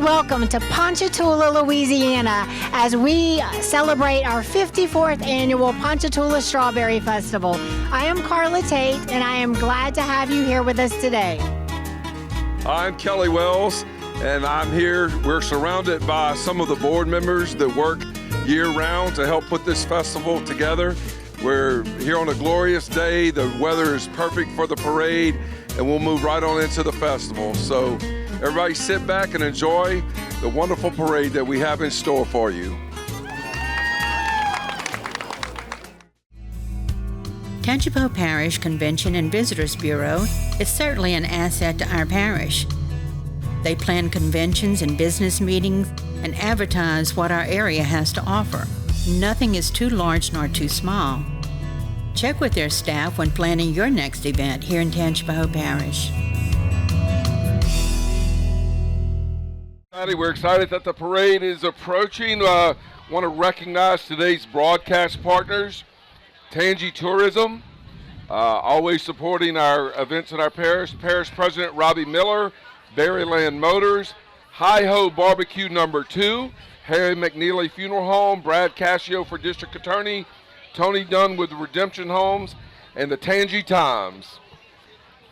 and welcome to Ponchatoula, Louisiana, as we celebrate our 54th annual Ponchatoula Strawberry Festival. I am Carla Tate, and I am glad to have you here with us today. I'm Kelly Wells, and I'm here. We're surrounded by some of the board members that work year-round to help put this festival together. We're here on a glorious day. The weather is perfect for the parade, and we'll move right on into the festival. So everybody sit back and enjoy the wonderful parade that we have in store for you. Ponchatoula Parish Convention and Visitors Bureau is certainly an asset to our parish. They plan conventions and business meetings and advertise what our area has to offer. Nothing is too large nor too small. Check with their staff when planning your next event here in Ponchatoula Parish. We're excited that the parade is approaching. Want to recognize today's broadcast partners. Tangi Tourism, always supporting our events in our parish. Parish President Robbie Miller, Berryland Motors, Hi-Ho Barbecue No. 2, Harry McNeely Funeral Home, Brad Cascio for District Attorney, Tony Dunn with Redemption Homes, and the Tangi Times.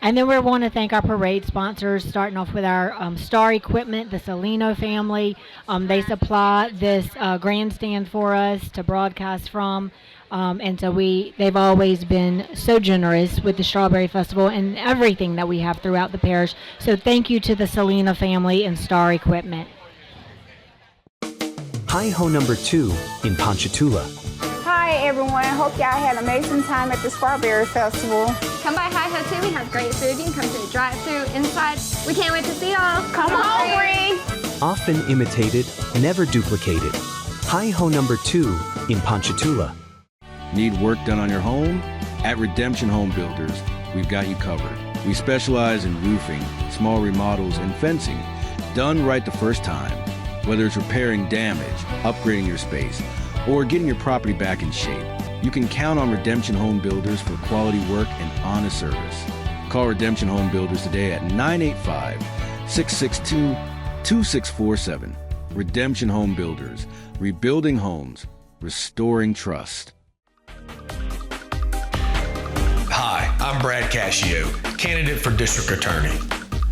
And then we want to thank our parade sponsors, starting off with our Star Equipment, the Salino family. They supply this grandstand for us to broadcast from. And so they've always been so generous with the Strawberry Festival and everything that we have throughout the parish. So thank you to the Salino family and Star Equipment. Hi-Ho No. 2 in Ponchatoula. Hi everyone, hope y'all had an amazing time at the Strawberry Festival. Come by Hi-Ho 2, we have great food. You can come to the drive-thru inside. We can't wait to see y'all. Come on, Bree. Often imitated, never duplicated. Hi-Ho No. 2 in Ponchatoula. Need work done on your home? At Redemption Home Builders, we've got you covered. We specialize in roofing, small remodels, and fencing, done right the first time. Whether it's repairing damage, upgrading your space, or getting your property back in shape, you can count on Redemption Home Builders for quality work and honest service. Call Redemption Home Builders today at 985-662-2647. Redemption Home Builders, rebuilding homes, restoring trust. Hi, I'm Brad Cascio, candidate for District Attorney.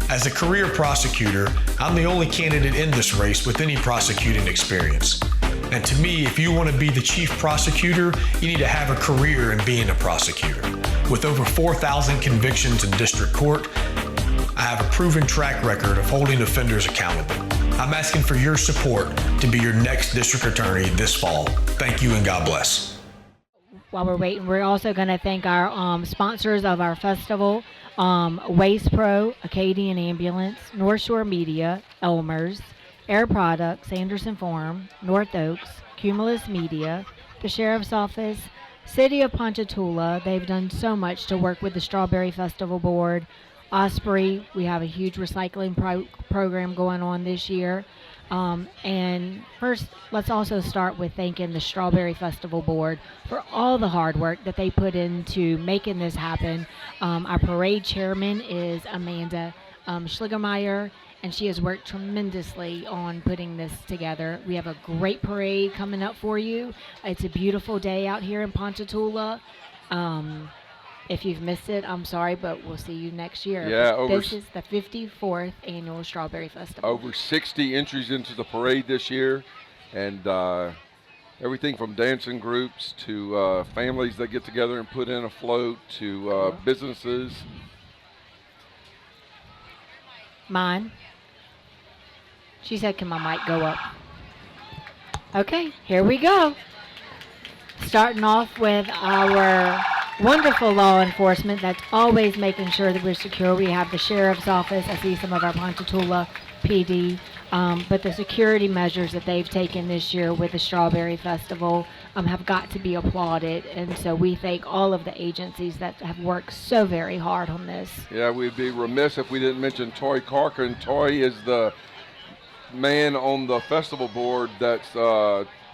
As a career prosecutor, I'm the only candidate in this race with any prosecuting experience. And to me, if you want to be the chief prosecutor, you need to have a career in being a prosecutor. With over 4,000 convictions in district court, I have a proven track record of holding offenders accountable. I'm asking for your support to be your next district attorney this fall. Thank you and God bless. While we're waiting, we're also going to thank our sponsors of our festival, Waste Pro, Acadian Ambulance, North Shore Media, Elmer's, Air Products, Anderson Farm, North Oaks, Cumulus Media, the Sheriff's Office, City of Ponchatoula. They've done so much to work with the Strawberry Festival Board. Osprey, we have a huge recycling program going on this year. And first, let's also start with thanking the Strawberry Festival Board for all the hard work that they put into making this happen. Our parade chairman is Amanda Schligermeyer, and she has worked tremendously on putting this together. We have a great parade coming up for you. It's a beautiful day out here in Ponchatoula. If you've missed it, I'm sorry, but we'll see you next year. Yeah, this is the 54th annual Strawberry Festival. Over 60 entries into the parade this year, and everything from dancing groups to families that get together and put in a float to businesses. Mine. She said, can my mic go up? Okay, here we go. Starting off with our wonderful law enforcement that's always making sure that we're secure. We have the Sheriff's Office. I see some of our Ponchatoula PD. But the security measures that they've taken this year with the Strawberry Festival have got to be applauded. And so we thank all of the agencies that have worked so very hard on this. Yeah, we'd be remiss if we didn't mention Toy Corcoran. Toy is the man on the festival board that's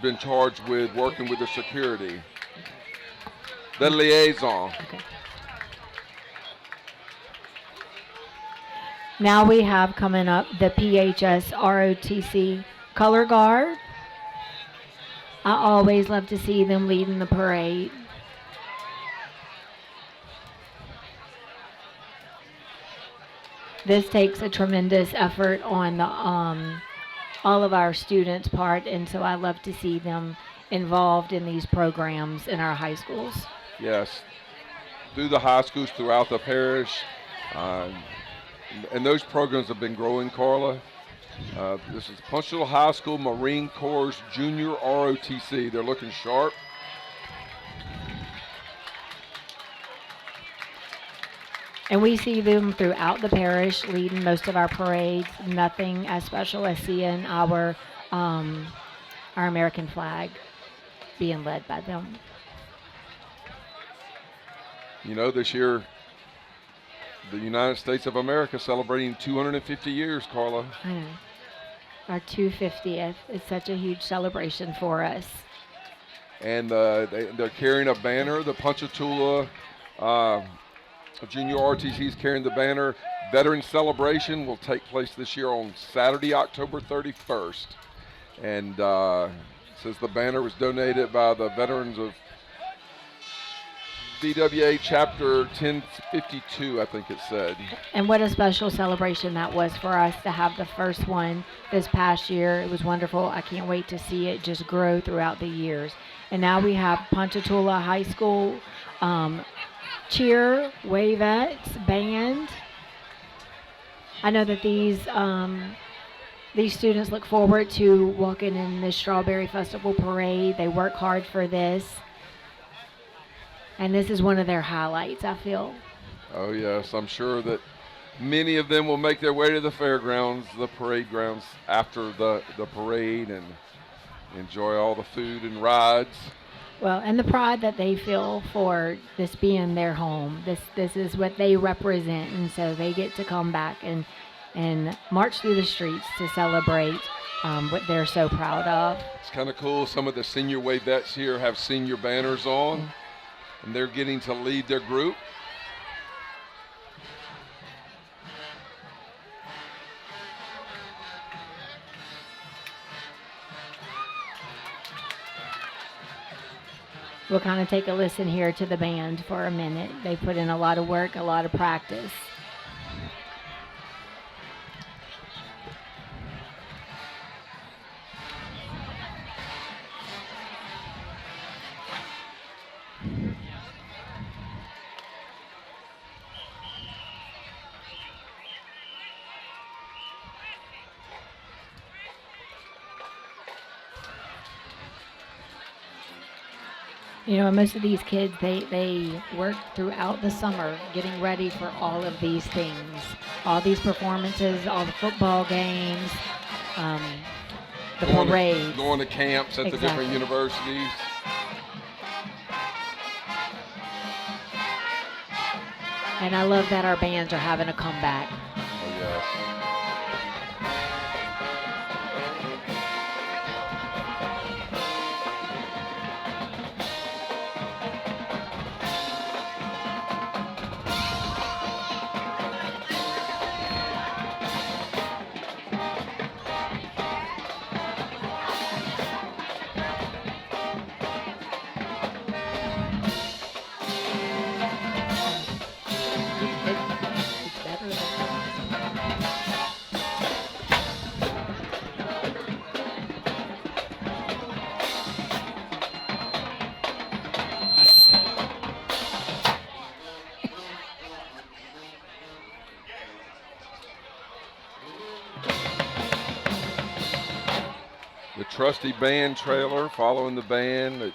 been charged with working with the security. The liaison. Okay. Now we have coming up the PHS ROTC color guard. I always love to see them leading the parade. This takes a tremendous effort on the, all of our students' part, and so I love to see them involved in these programs in our high schools. Yes, through the high schools throughout the parish. And those programs have been growing, Carla. This is Ponchatoula High School Marine Corps Junior ROTC. They're looking sharp. And we see them throughout the parish leading most of our parades. Nothing as special as seeing our American flag being led by them. You know, this year, the United States of America celebrating 250 years, Carla. I know. Our 250th is such a huge celebration for us. And they're carrying a banner. The Ponchatoula Junior RTC is carrying the banner. Veteran Celebration will take place this year on Saturday, October 31st. And it says the banner was donated by the veterans of VWA Chapter 1052, I think it said. And what a special celebration that was for us to have the first one this past year. It was wonderful. I can't wait to see it just grow throughout the years. And now we have Ponchatoula High School cheer, wavettes, band. I know that these students look forward to walking in the Strawberry Festival Parade. They work hard for this. And this is one of their highlights, I feel. Oh, yes. I'm sure that many of them will make their way to the fairgrounds, the parade grounds, after the parade and enjoy all the food and rides. Well, and the pride that they feel for this being their home. This is what they represent, and so they get to come back and march through the streets to celebrate what they're so proud of. It's kind of cool. Some of the senior wavettes here have senior banners on, and they're getting to lead their group. We'll kind of take a listen here to the band for a minute. They put in a lot of work, a lot of practice. You know, most of these kids, they work throughout the summer getting ready for all of these things, all these performances, all the football games, the parades. Going to camps at the different universities. And I love that our bands are having a comeback. Oh, yes. The trusty band trailer following the band.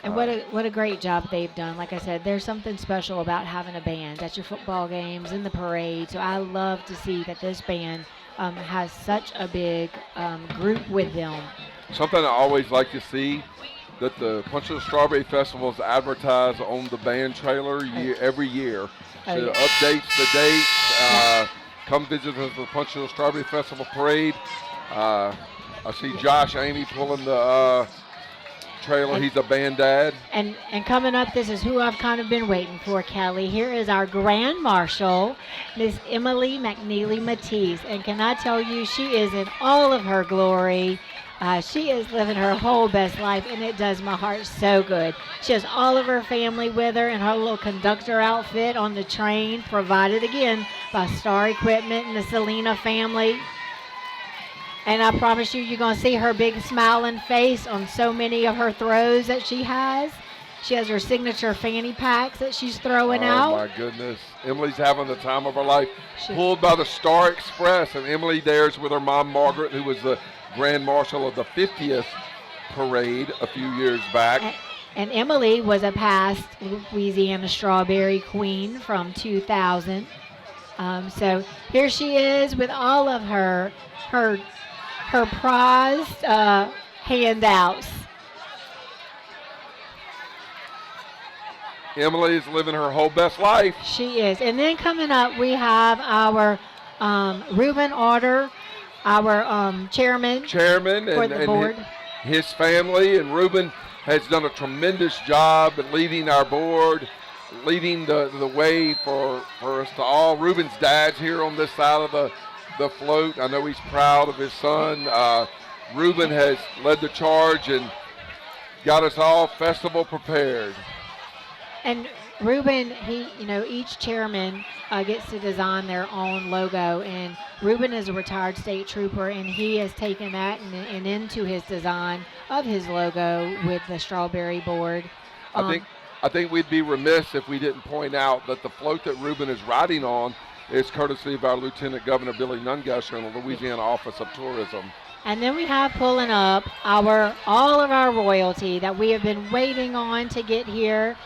And what a great job they've done. Like I said, there's something special about having a band at your football games, in the parade. So I love to see that this band has such a big group with them. Something I always like to see, that the Ponchatoula Strawberry Festival is advertised on the band trailer every year. So it updates the dates. Come visit us at the Ponchatoula Strawberry Festival Parade. I see Josh Amy pulling the trailer. He's a band dad. And coming up, this is who I've kind of been waiting for, Kelly. Here is our Grand Marshal, Miss Emily McNeely Matisse. And can I tell you, she is in all of her glory. She is living her whole best life, and it does my heart so good. She has all of her family with her in her little conductor outfit on the train, provided again by Star Equipment and the Selena family. And I promise you, you're going to see her big smiling face on so many of her throws that she has. She has her signature fanny packs that she's throwing out. Oh, my goodness. Emily's having the time of her life. Pulled by the Star Express, and Emily there's with her mom, Margaret, who was the Grand Marshal of the 50th parade a few years back. And Emily was a past Louisiana Strawberry Queen from 2000. So here she is with all of her prized handouts. Emily is living her whole best life. She is. And then coming up, we have our Reuben Order, our chairman for the board. His family. And Reuben has done a tremendous job at leading our board, leading the way for us to all. Reuben's dad's here on this side of the float. I know he's proud of his son. Reuben has led the charge and got us all festival prepared. And Reuben, each chairman gets to design their own logo, and Reuben is a retired state trooper, and he has taken that and into his design of his logo with the Strawberry Board. I think we'd be remiss if we didn't point out that the float that Reuben is riding on is courtesy of our Lieutenant Governor Billy Nungesser in the Louisiana Office of Tourism. And then we have pulling up all of our royalty that we have been waiting on to get here.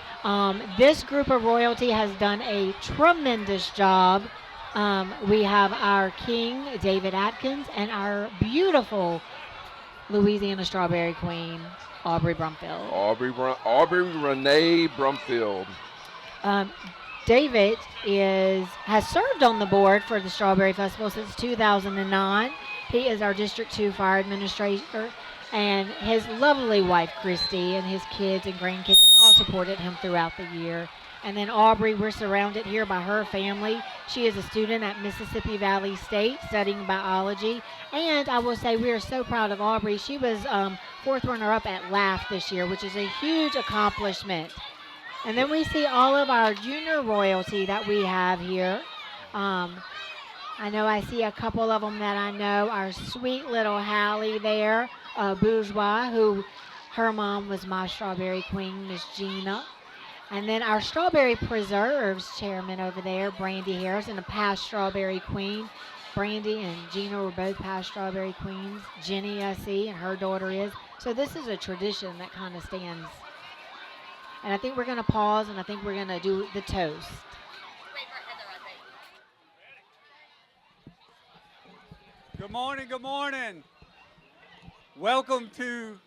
This group of royalty has done a tremendous job. We have our King, David Atkins, and our beautiful Louisiana Strawberry Queen, Aubrey Brumfield. Aubrey Renee Brumfield. David has served on the board for the Strawberry Festival since 2009. He is our District 2 Fire Administrator, and his lovely wife, Christy, and his kids and grandkids have all supported him throughout the year. And then Aubrey, we're surrounded here by her family. She is a student at Mississippi Valley State studying biology. And I will say we are so proud of Aubrey. She was fourth runner-up at LAF this year, which is a huge accomplishment. And then we see all of our junior royalty that we have here. I know I see a couple of them that I know. Our sweet little Hallie there, Bourgeois, who her mom was my Strawberry Queen, Miss Gina. And then our Strawberry Preserves chairman over there, Brandy Harris, and a past Strawberry Queen. Brandy and Gina were both past Strawberry Queens. Jenny, I see, and her daughter is. So this is a tradition that kind of stands. And I think we're going to pause, and I think we're going to do the toast. Good morning, good morning. Welcome to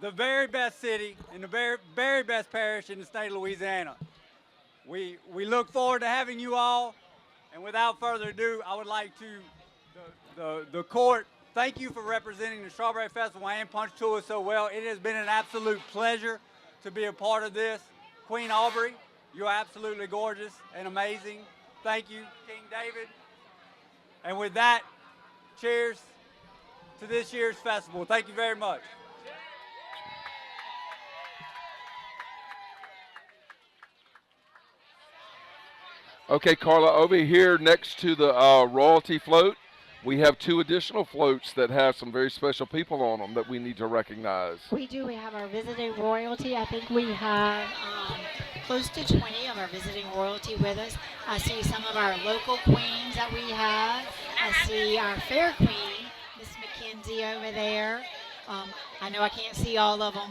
the very best city and the very, very best parish in the state of Louisiana. We look forward to having you all, and without further ado, I would like to, the court, thank you for representing the Strawberry Festival and Ponchatoula so well. It has been an absolute pleasure to be a part of this. Queen Aubrey, you're absolutely gorgeous and amazing. Thank you, King David. And with that, cheers to this year's festival. Thank you very much. Okay, Carla, over here next to the royalty float, we have two additional floats that have some very special people on them that we need to recognize. We do. We have our visiting royalty. I think we have close to 20 of our visiting royalty with us. I see some of our local queens that we have. I see our fair queen, Miss Mackenzie over there. I know I can't see all of them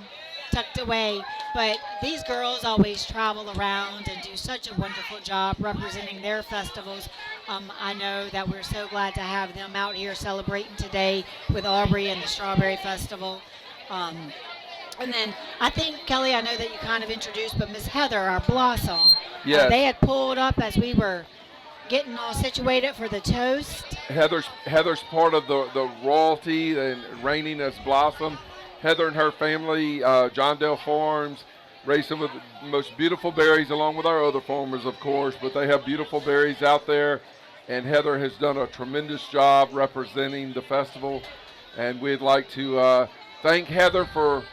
tucked away, but these girls always travel around and do such a wonderful job representing their festivals. I know that we're so glad to have them out here celebrating today with Aubrey and the Strawberry Festival. And then I think, Kelly, I know that you kind of introduced, but Miss Heather, our Blossom, yes. They had pulled up as we were getting all situated for the toast. Heather's part of the royalty and reigning as Blossom. Heather and her family, John Dale Farms, raise some of the most beautiful berries along with our other farmers, of course, but they have beautiful berries out there. And Heather has done a tremendous job representing the festival. And we'd like to thank Heather for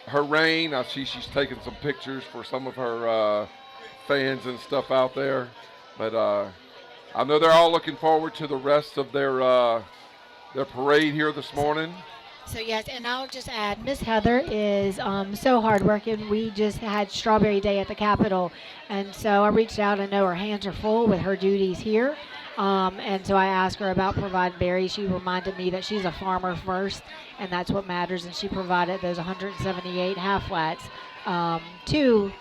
her reign. I see she's taking some pictures for some of her fans and stuff out there. But I know they're all looking forward to the rest of their parade here this morning. So yes, and I'll just add, Miss Heather is so hardworking. We just had Strawberry Day at the Capitol, and so I reached out. I know her hands are full with her duties here, and so I asked her about providing berries. She reminded me that she's a farmer first, and that's what matters, and she provided those 178 half flats to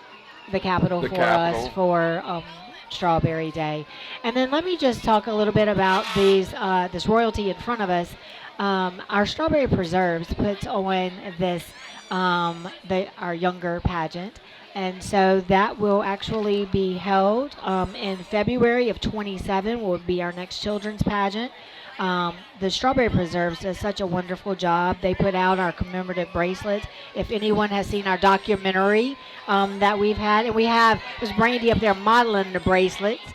the Capitol us for Strawberry Day. And then let me just talk a little bit about this royalty in front of us. Our Strawberry Preserves puts on this our younger pageant, and so that will actually be held in February of 27. Will be our next children's pageant. The Strawberry Preserves does such a wonderful job. They put out our commemorative bracelets. If anyone has seen our documentary that we've had, and we have Miss Brandy up there modeling the bracelets.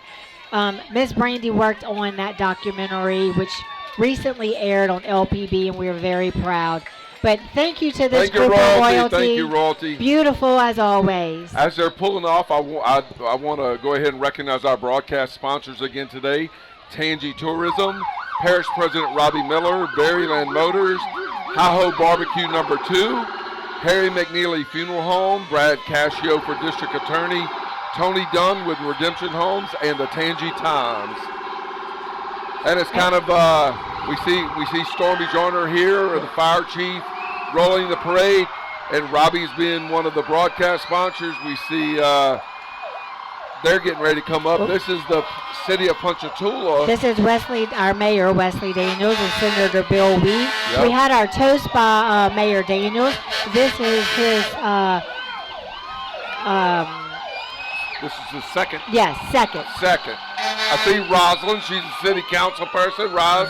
Miss Brandy worked on that documentary, which recently aired on LPB, and we are very proud. But thank you to this group of royalty. Thank you, royalty. Beautiful as always. As they're pulling off, I want to go ahead and recognize our broadcast sponsors again today. Tangi Tourism, Parish President Robbie Miller, Berryland Motors, Hi-Ho Barbecue No. 2, Harry McNeely Funeral Home, Brad Cascio for District Attorney, Tony Dunn with Redemption Homes, and the Tangi Times. And it's kind of, we see Stormy Joyner here, the fire chief, rolling the parade, and Robbie's being one of the broadcast sponsors. We see they're getting ready to come up. This is the city of Ponchatoula. This is our mayor, Wesley Daniels, and Senator Bill Wheat. Yep. We had our toast by Mayor Daniels. This is his, this is the second. Yes, second. Second. I see Rosalind. She's a city council person. Roz.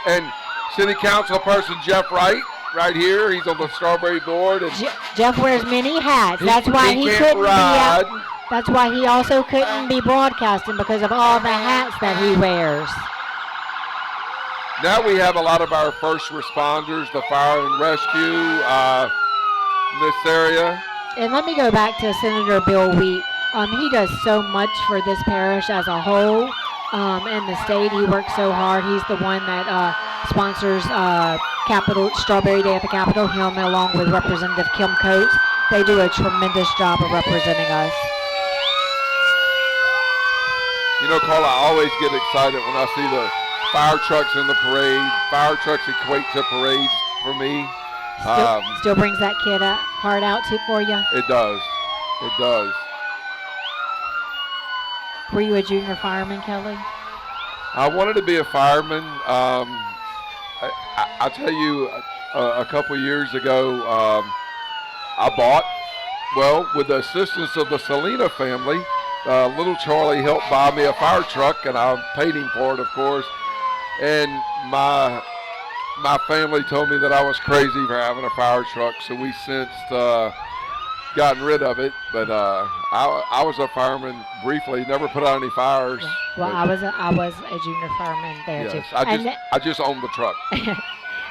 And city council person Jeff Wright, right here. He's on the Strawberry board. And Jeff wears many hats. That's why he couldn't ride. be. That's why he also couldn't be broadcasting, because of all the hats that he wears. Now we have a lot of our first responders, the fire and rescue in this area. And let me go back to Senator Bill Wheat. He does so much for this parish as a whole, and the state. He works so hard. He's the one that sponsors Strawberry Day at the Capitol. Him along with Representative Kim Coates. They do a tremendous job of representing us. You know, Carla, I always get excited when I see the fire trucks in the parade. Fire trucks equate to parades for me. Still brings that kid heart out for you? It does. It does. Were you a junior fireman, Kelly? I wanted to be a fireman. I tell you, a couple years ago, I bought, with the assistance of the Salina family, little Charlie helped buy me a fire truck, and I paid him for it, of course. And my family told me that I was crazy for having a fire truck, so we since gotten rid of it. But I was a fireman briefly, never put out any fires. Well, I was a junior fireman there too. I just owned the truck.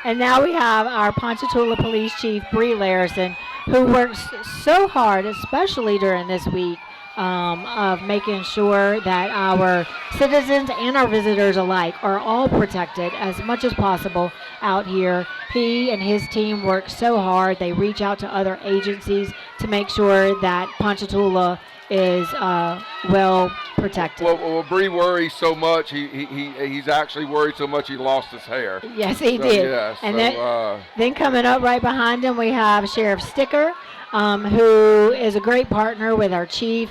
And now we have our Ponchatoula Police Chief, Bree Larison, who works so hard, especially during this week, of making sure that our citizens and our visitors alike are all protected as much as possible out here. He and his team work so hard. They reach out to other agencies to make sure that Ponchatoula is well protected. Well, Bree worries so much. He's actually worried so much he lost his hair. Yes, he did. Yeah, and then coming up right behind him, we have Sheriff Sticker, who is a great partner with our chief.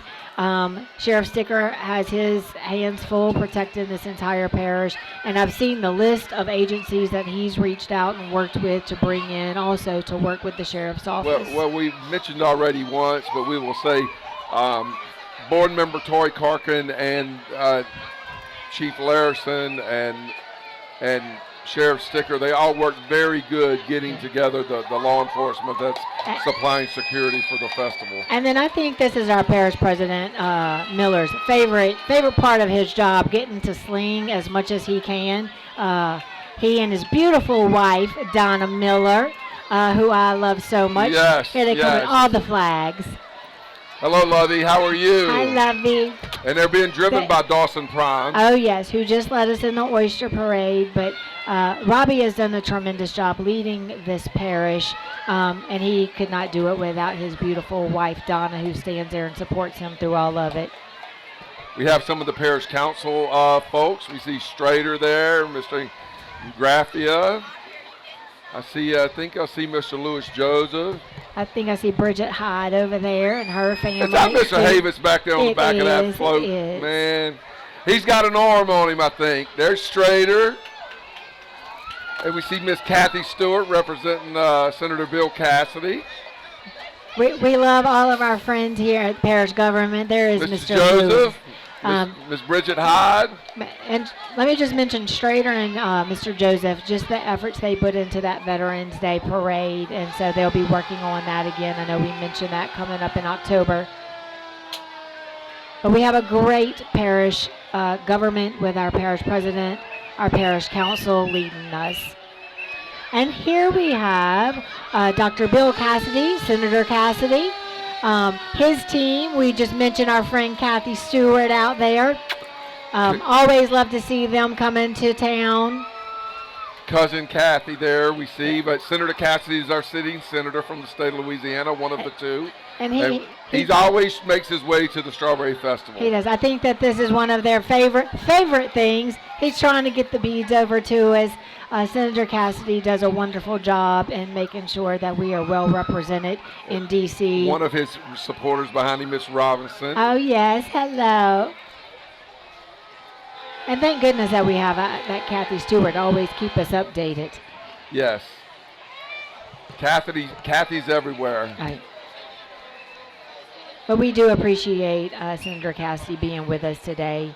Sheriff Sticker has his hands full protecting this entire parish, and I've seen the list of agencies that he's reached out and worked with to bring in also to work with the sheriff's office. Well, we mentioned already once, but we will say board member Tori Karkin and Chief Larison and Sheriff Sticker, they all work very good getting together the law enforcement that's supplying security for the festival. And then I think this is our parish president, Miller's favorite part of his job, getting to sling as much as he can. He and his beautiful wife, Donna Miller, who I love so much. Yes, Here they come with all the flags. Hello, Lovey. How are you? Hi, Lovey. And they're being driven by Dawson Prime. Oh, yes, who just led us in the Oyster Parade. But Robbie has done a tremendous job leading this parish, and he could not do it without his beautiful wife, Donna, who stands there and supports him through all of it. We have some of the parish council folks. We see Strader there, Mr. Graffia. I think I see Mr. Lewis Joseph. I think I see Bridget Hyde over there and her family. Is that Mr. Havis back there on the back of that float? Man, he's got an arm on him, I think. There's Strader. And we see Miss Kathy Stewart representing Senator Bill Cassidy. We love all of our friends here at parish government. There is Mr. Joseph, Miss Bridget Hyde. And let me just mention Strader and Mr. Joseph, just the efforts they put into that Veterans Day parade. And so they'll be working on that again. I know we mentioned that coming up in October. But we have a great parish government with our parish president, our parish council leading us. And here we have Dr. Bill Cassidy, Senator Cassidy. His team, we just mentioned our friend Kathy Stewart out there. Always love to see them come into town. Cousin Kathy there we see, but Senator Cassidy is our sitting senator from the state of Louisiana, one of the two. And he always makes his way to the Strawberry Festival. He does. I think that this is one of their favorite things. He's trying to get the beads over to us. Senator Cassidy does a wonderful job in making sure that we are well represented in D.C. One of his supporters behind him, Miss Robinson. Oh, yes. Hello. And thank goodness that we have that Kathy Stewart always keep us updated. Yes. Kathy's everywhere. Right. But we do appreciate Senator Cassidy being with us today.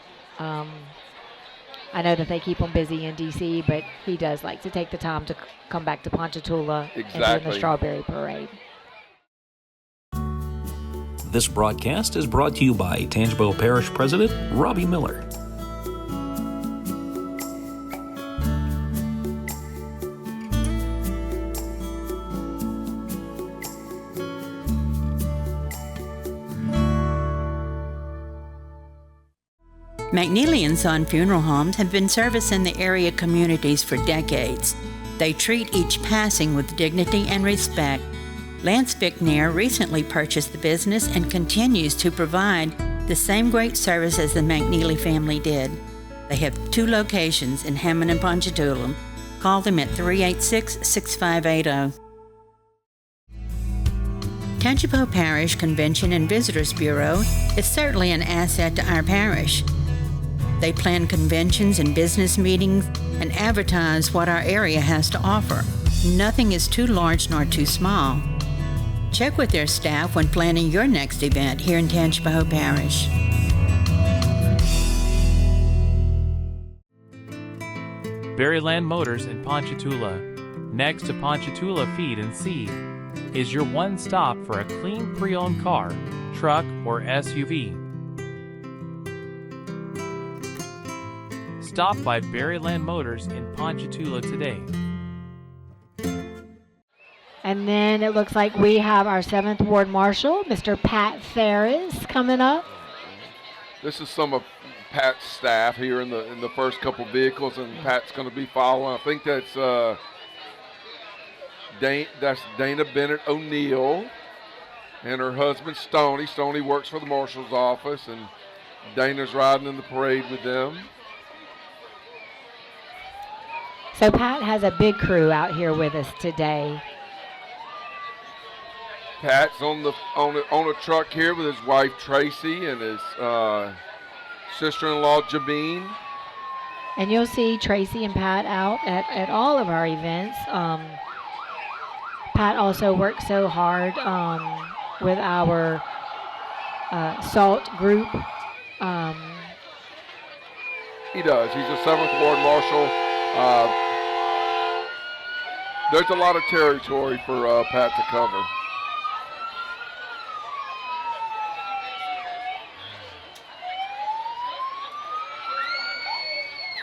I know that they keep him busy in D.C., but he does like to take the time to come back to Ponchatoula and do the Strawberry Parade. This broadcast is brought to you by Tangipahoa Parish President Robbie Miller. McNeely & Son Funeral Homes have been servicing the area communities for decades. They treat each passing with dignity and respect. Lance Bickner recently purchased the business and continues to provide the same great service as the McNeely family did. They have 2 locations in Hammond and Ponchatoula. Call them at 386-6580. Tangipahoa Parish Convention and Visitors Bureau is certainly an asset to our parish. They plan conventions and business meetings and advertise what our area has to offer. Nothing is too large nor too small. Check with their staff when planning your next event here in Tangipahoa Parish. Berryland Motors in Ponchatoula, next to Ponchatoula Feed and Seed, is your one stop for a clean pre-owned car, truck, or SUV. Stop by Berryland Motors in Ponchatoula today. And then it looks like we have our 7th Ward Marshal, Mr. Pat Ferris, coming up. This is some of Pat's staff here in the first couple vehicles, and Pat's going to be following. I think that's Dana Bennett O'Neill and her husband Stoney. Stoney works for the marshal's office, and Dana's riding in the parade with them. So Pat has a big crew out here with us today. Pat's on a truck here with his wife Tracy and his sister-in-law Jabeen. And you'll see Tracy and Pat out at all of our events. Pat also works so hard with our SALT group. He does. He's a 7th Ward Marshal. there's a lot of territory for Pat to cover.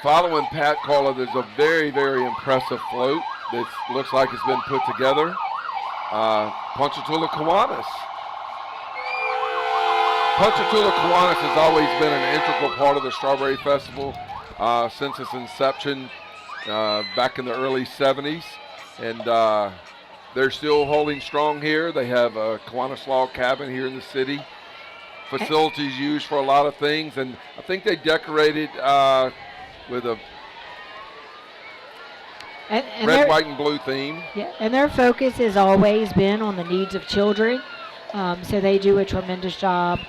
Following Pat Caller, there's a very, very impressive float that looks like it's been put together. Ponchatoula Kiwanis. Ponchatoula Kiwanis has always been an integral part of the Strawberry Festival since its inception back in the early 70s. And they're still holding strong here. They have a Kiwanis log cabin here in the city. Facilities used for a lot of things. And I think they decorated with a red, white, and blue theme. Yeah, and their focus has always been on the needs of children. So they do a tremendous job.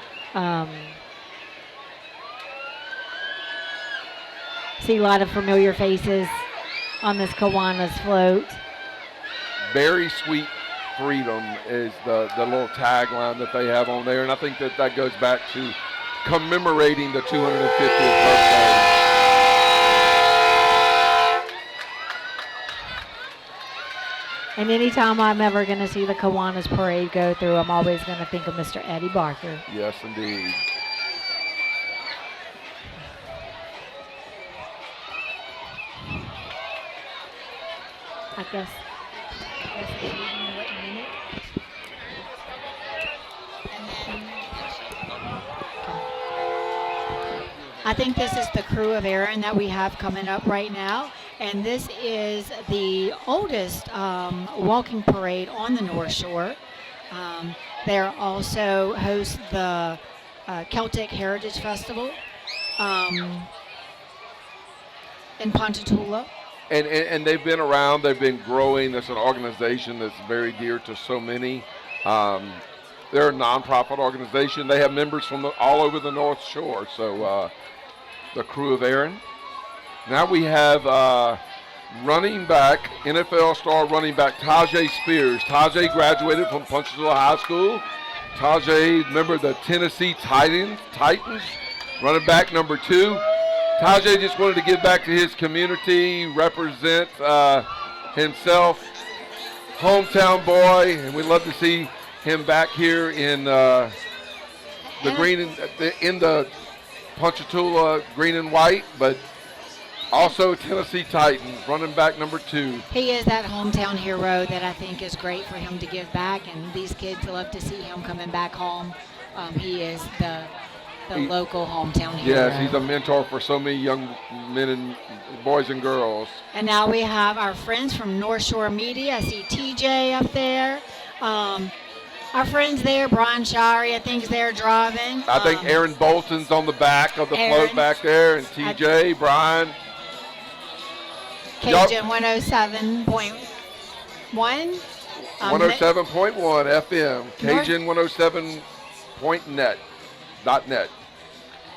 See a lot of familiar faces on this Kiwanis float. Very sweet freedom is the little tagline that they have on there, and I think that goes back to commemorating the 250th birthday. And anytime I'm ever going to see the Kiwanis parade go through, I'm always going to think of Mr. Eddie Barker. Yes, indeed. I guess I think this is the Crew of Aaron that we have coming up right now. And this is the oldest walking parade on the North Shore. They also host the Celtic Heritage Festival in Ponchatoula. And they've been around. They've been growing. It's an organization that's very dear to so many. They're a nonprofit organization. They have members from all over the North Shore. So the Crew of Aaron. Now we have running back, NFL star running back Tajay Spears. Tajay graduated from Ponchatoula High School. Tajay, member of the Tennessee Titans, running back number 2. Tajay just wanted to give back to his community, represent himself, hometown boy, and we'd love to see him back here in the green in the Ponchatoula green and white, but also Tennessee Titans, running back number 2. He is that hometown hero that I think is great for him to give back, and these kids love to see him coming back home. He is the local hometown hero. Yes, he's a mentor for so many young men and boys and girls. And now we have our friends from North Shore Media. I see TJ up there. Our friends there, Brian Shirey, I think is there driving. I think Aaron Bolton's on the back of the float back there, and TJ, Brian. Cajun 107.1. 107.1 FM, Cajun 107.net. .net.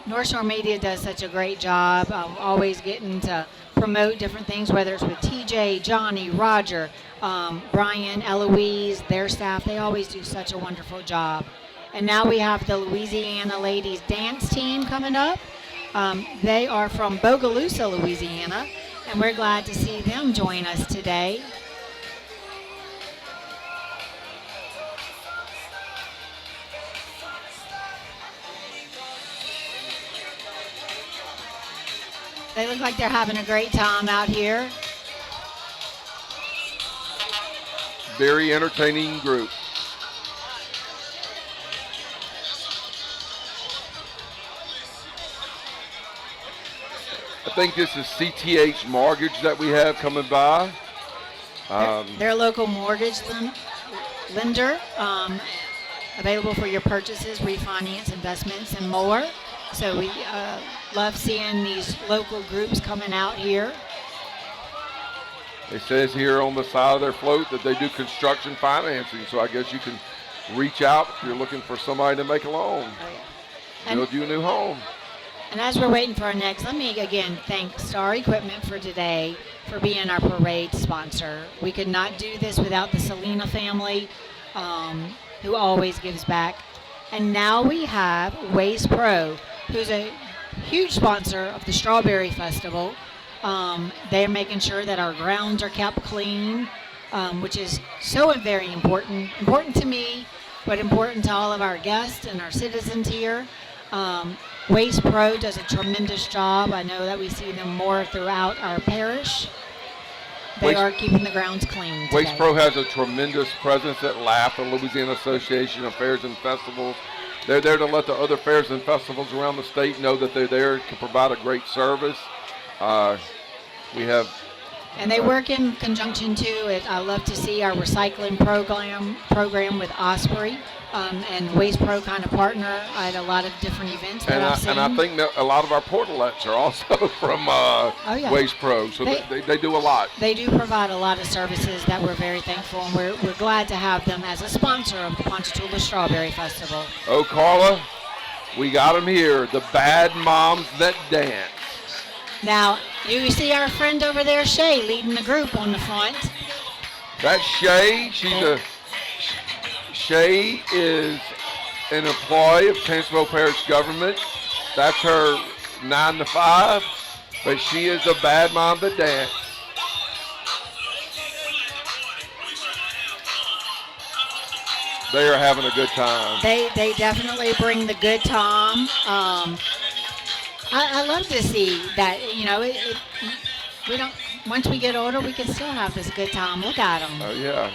North Shore Media does such a great job of always getting to promote different things, whether it's with TJ, Johnny, Roger, Brian, Eloise, their staff. They always do such a wonderful job. And now we have the Louisiana ladies dance team coming up. They are from Bogalusa, Louisiana, and we're glad to see them join us today. They look like they're having a great time out here. Very entertaining group. I think this is CTH Mortgage that we have coming by. They're a local mortgage lender, available for your purchases, refinance, investments, and more. So we love seeing these local groups coming out here. It says here on the side of their float that they do construction financing, so I guess you can reach out if you're looking for somebody to make a loan. Build you a new home. And as we're waiting for our next, let me again thank Star Equipment for today for being our parade sponsor. We could not do this without the Selena family, who always gives back. And now we have Waste Pro, who's a huge sponsor of the Strawberry Festival. They're making sure that our grounds are kept clean. which is so very important. Important to me, but important to all of our guests and our citizens here. Waste Pro does a tremendous job. I know that we see them more throughout our parish. They are keeping the grounds clean today. Waste Pro has a tremendous presence at LAF, the Louisiana Association of Fairs and Festivals. They're there to let the other fairs and festivals around the state know that they're there to provide a great service. We have... And they work in conjunction too. I love to see our recycling program with Osprey and Waste Pro kind of partner at a lot of different events that I've seen. And I think that a lot of our portalettes are also from Waste Pro, so they do a lot. They do provide a lot of services that we're very thankful, and we're glad to have them as a sponsor of the Ponchatoula Strawberry Festival. Oh, Carla, we got them here, the Bad Moms That Dance. Now, you see our friend over there, Shay, leading the group on the front. That's Shay. Shay is an employee of Tangipahoa Parish government. That's her 9 to 5, but she is a bad mom that dance. They are having a good time. They definitely bring the good time. I love to see that, we don't, once we get older, we can still have this good time. Look at them. Oh, yeah.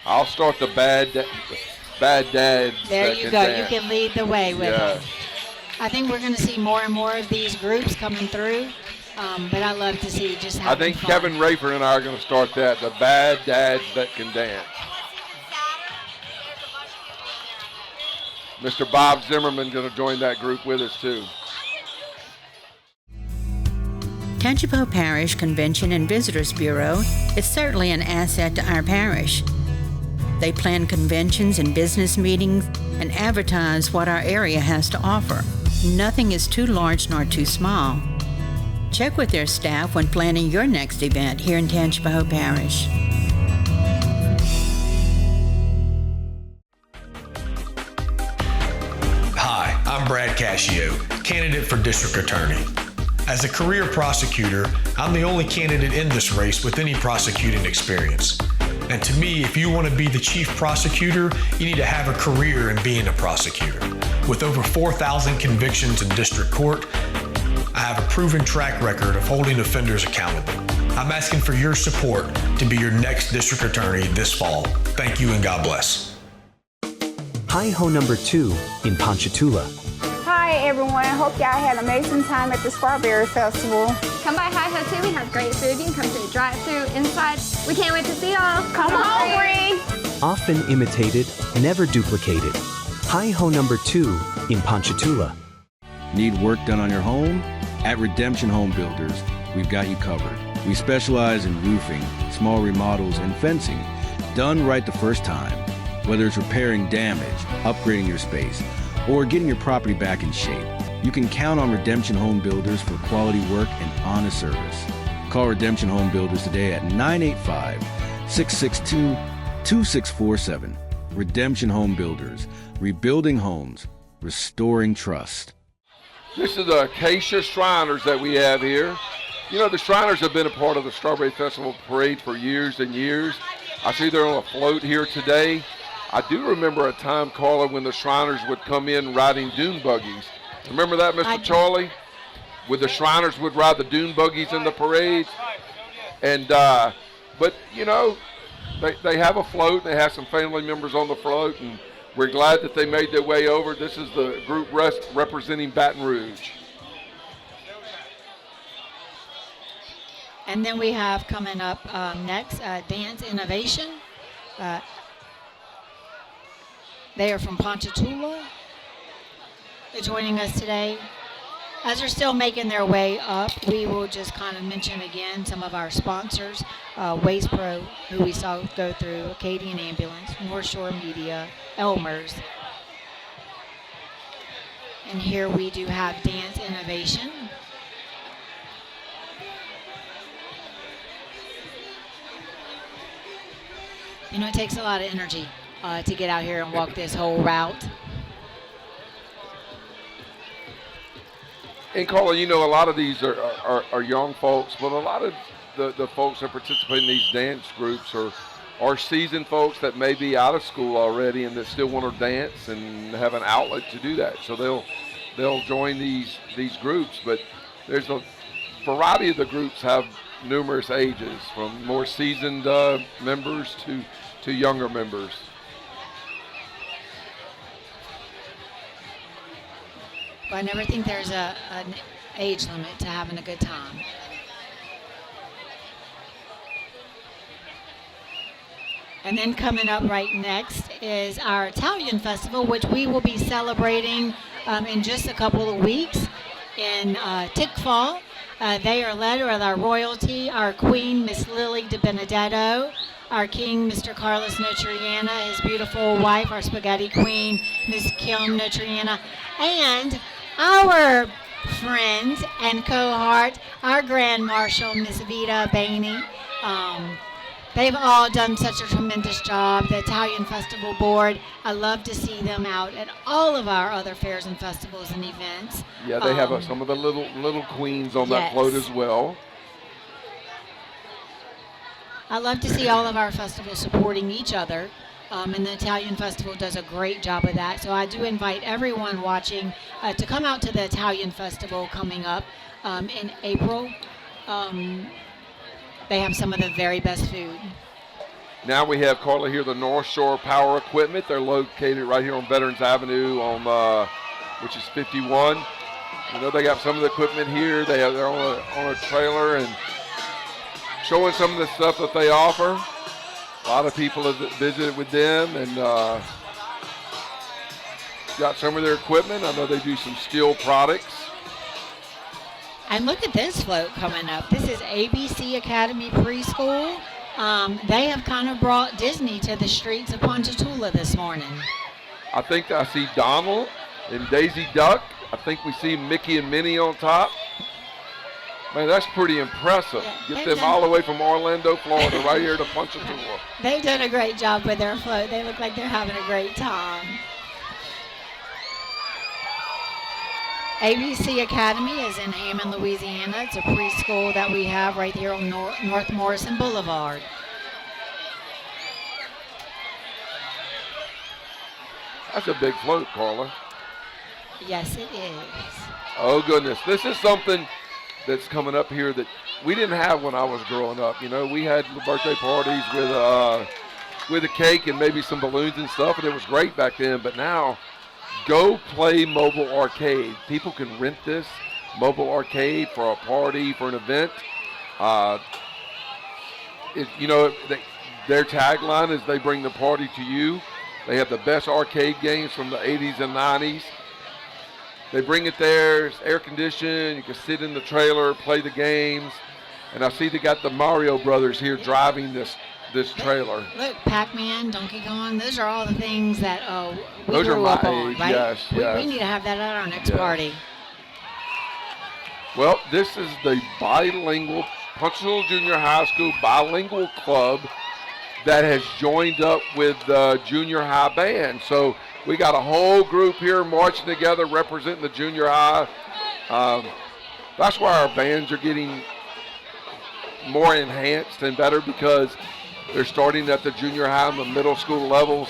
I'll start the bad dads. There you go. You can lead the way with them. I think we're going to see more and more of these groups coming through, but I love to see just having I think fun. Kevin Rayford and I are going to start that, the bad dads that can dance. Mr. Bob Zimmerman going to join that group with us, too. Tangipahoa Parish Convention and Visitors Bureau is certainly an asset to our parish. They plan conventions and business meetings and advertise what our area has to offer. Nothing is too large nor too small. Check with their staff when planning your next event here in Tangipahoa Parish. Hi, I'm Brad Cascio, candidate for District Attorney. As a career prosecutor, I'm the only candidate in this race with any prosecuting experience. And to me, if you want to be the chief prosecutor, you need to have a career in being a prosecutor. With over 4,000 convictions in district court, I have a proven track record of holding offenders accountable. I'm asking for your support to be your next district attorney this fall. Thank you and God bless. Hi-Ho number 2 in Ponchatoula. Hi everyone, hope y'all had an amazing time at the Strawberry Festival. Come by Hi-Ho too, we have great food. You can come to the drive-thru inside. We can't wait to see y'all. Come on, Bree. Often imitated, never duplicated. Hi-Ho number 2 in Ponchatoula. Need work done on your home? At Redemption Home Builders, we've got you covered. We specialize in roofing, small remodels, and fencing, done right the first time. Whether it's repairing damage, upgrading your space, or getting your property back in shape, you can count on Redemption Home Builders for quality work and honest service. Call Redemption Home Builders today at 985-662-2647. Redemption Home Builders, rebuilding homes, restoring trust. This is the Acacia Shriners that we have here. You know, the Shriners have been a part of the Strawberry Festival Parade for years and years. I see they're on a float here today. I do remember a time, Carla, when the Shriners would come in riding dune buggies. Remember that, Mr. Charlie? When the Shriners would ride the dune buggies in the parades. And, but, you know, they have a float. They have some family members on the float, and we're glad that they made their way over. This is the group representing Baton Rouge. And then we have coming up next, Dance Innovation. They are from Ponchatoula. They're joining us today. As they're still making their way up, we will just kind of mention again some of our sponsors. Waste Pro, who we saw go through, Acadian Ambulance, North Shore Media, Elmer's. And here we do have Dance Innovation. You know, it takes a lot of energy to get out here and walk this whole route. And Carla, you know, a lot of these are young folks, but a lot of the folks that participate in these dance groups are or seasoned folks that may be out of school already and that still want to dance and have an outlet to do that. So they'll join these groups, but there's a variety of the groups have numerous ages, from more seasoned members to younger members. Well, I never think there's an age limit to having a good time. And then coming up right next is our Italian Festival, which we will be celebrating in just a couple of weeks in Tickfall. They are led with our royalty, our queen, Miss Lily de Benedetto, our king, Mr. Carlos Notriana, his beautiful wife, our spaghetti queen, Miss Kim Notriana, and our friend and cohort, our Grand Marshal, Miss Vita Bainey. They've all done such a tremendous job. The Italian Festival Board, I love to see them out at all of our other fairs and festivals and events. Yeah, they have some of the little queens on that float as well. I love to see all of our festivals supporting each other, and the Italian Festival does a great job of that. So I do invite everyone watching to come out to the Italian Festival coming up in April. They have some of the very best food. Now we have, Carla, here the North Shore Power Equipment. They're located right here on Veterans Avenue, which is 51. You know, they got some of the equipment here. They're on a trailer and showing some of the stuff that they offer. A lot of people have visited with them and got some of their equipment. I know they do some steel products. And look at this float coming up. This is ABC Academy Preschool. They have kind of brought Disney to the streets of Ponchatoula this morning. I think I see Donald and Daisy Duck. I think we see Mickey and Minnie on top. Man, that's pretty impressive. Yeah, Get them all the way from Orlando, Florida, right here to Ponchatoula. They've done a great job with their float. They look like they're having a great time. ABC Academy is in Hammond, Louisiana. It's a preschool that we have right here on North Morrison Boulevard. That's a big float, Carla. Yes, it is. Oh, goodness. This is something that's coming up here that we didn't have when I was growing up. You know, we had birthday parties with a cake and maybe some balloons and stuff, and it was great back then. But now, Go Play Mobile Arcade. People can rent this mobile arcade for a party, for an event. Their tagline is they bring the party to you. They have the best arcade games from the 80s and 90s. They bring it there. It's air conditioned. You can sit in the trailer, play the games. And I see they got the Mario Brothers here driving this trailer. Look, Pac-Man, Donkey Kong, those are all the things that we those grew are up my on, age, right? yes. We need to have that at our next party. Well, this is the bilingual Ponchatoula Junior High School bilingual club that has joined up with the junior high band. So we got a whole group here marching together representing the junior high. That's why our bands are getting more enhanced and better, because they're starting at the junior high and the middle school levels.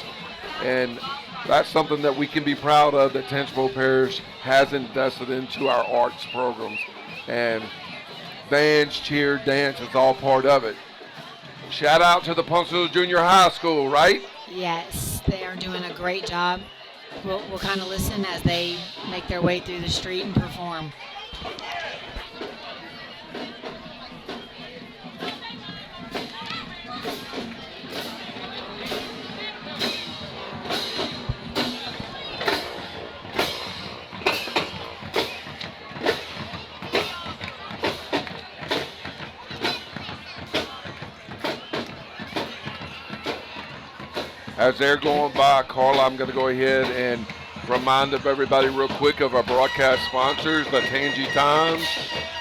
And that's something that we can be proud of, that Tangipahoa Parish has invested into our arts programs. And bands, cheer, dance is all part of it. Shout out to the Ponchatoula Junior High School, right? Yes, they are doing a great job. We'll kind of listen as they make their way through the street and perform. As they're going by, Carla, I'm going to go ahead and remind everybody real quick of our broadcast sponsors: the Tangi Times,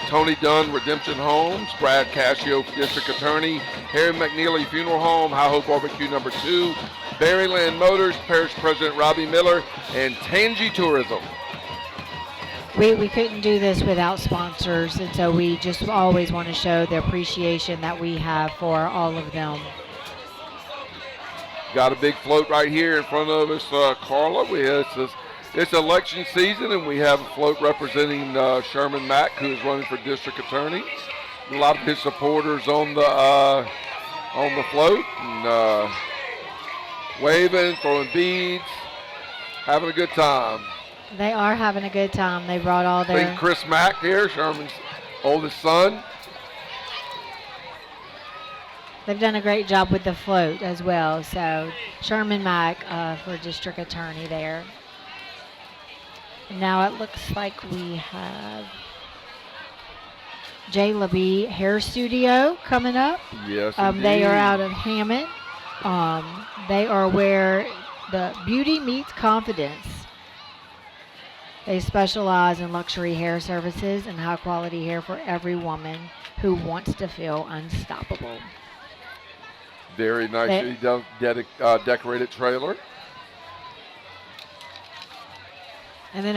Tony Dunn Redemption Homes, Brad Cascio District Attorney, Harry McNeely Funeral Home, High Hope Barbecue No. 2, Berryland Motors, Parish President Robbie Miller, and Tangi Tourism. We couldn't do this without sponsors, and so we just always want to show the appreciation that we have for all of them. Got a big float right here in front of us, Carla. It's election season, and we have a float representing Sherman Mack, who is running for district attorney. A lot of his supporters on the float, and waving, throwing beads, having a good time. They are having a good time. They brought all I their... think Chris Mack here, Sherman's oldest son. They've done a great job with the float as well. So Sherman Mack for district attorney there. And now it looks like we have J. LeBee Hair Studio coming up. Yes, they are out of Hammond. They are where the beauty meets confidence. They specialize in luxury hair services and high quality hair for every woman who wants to feel unstoppable. Very nicely decorated trailer. And then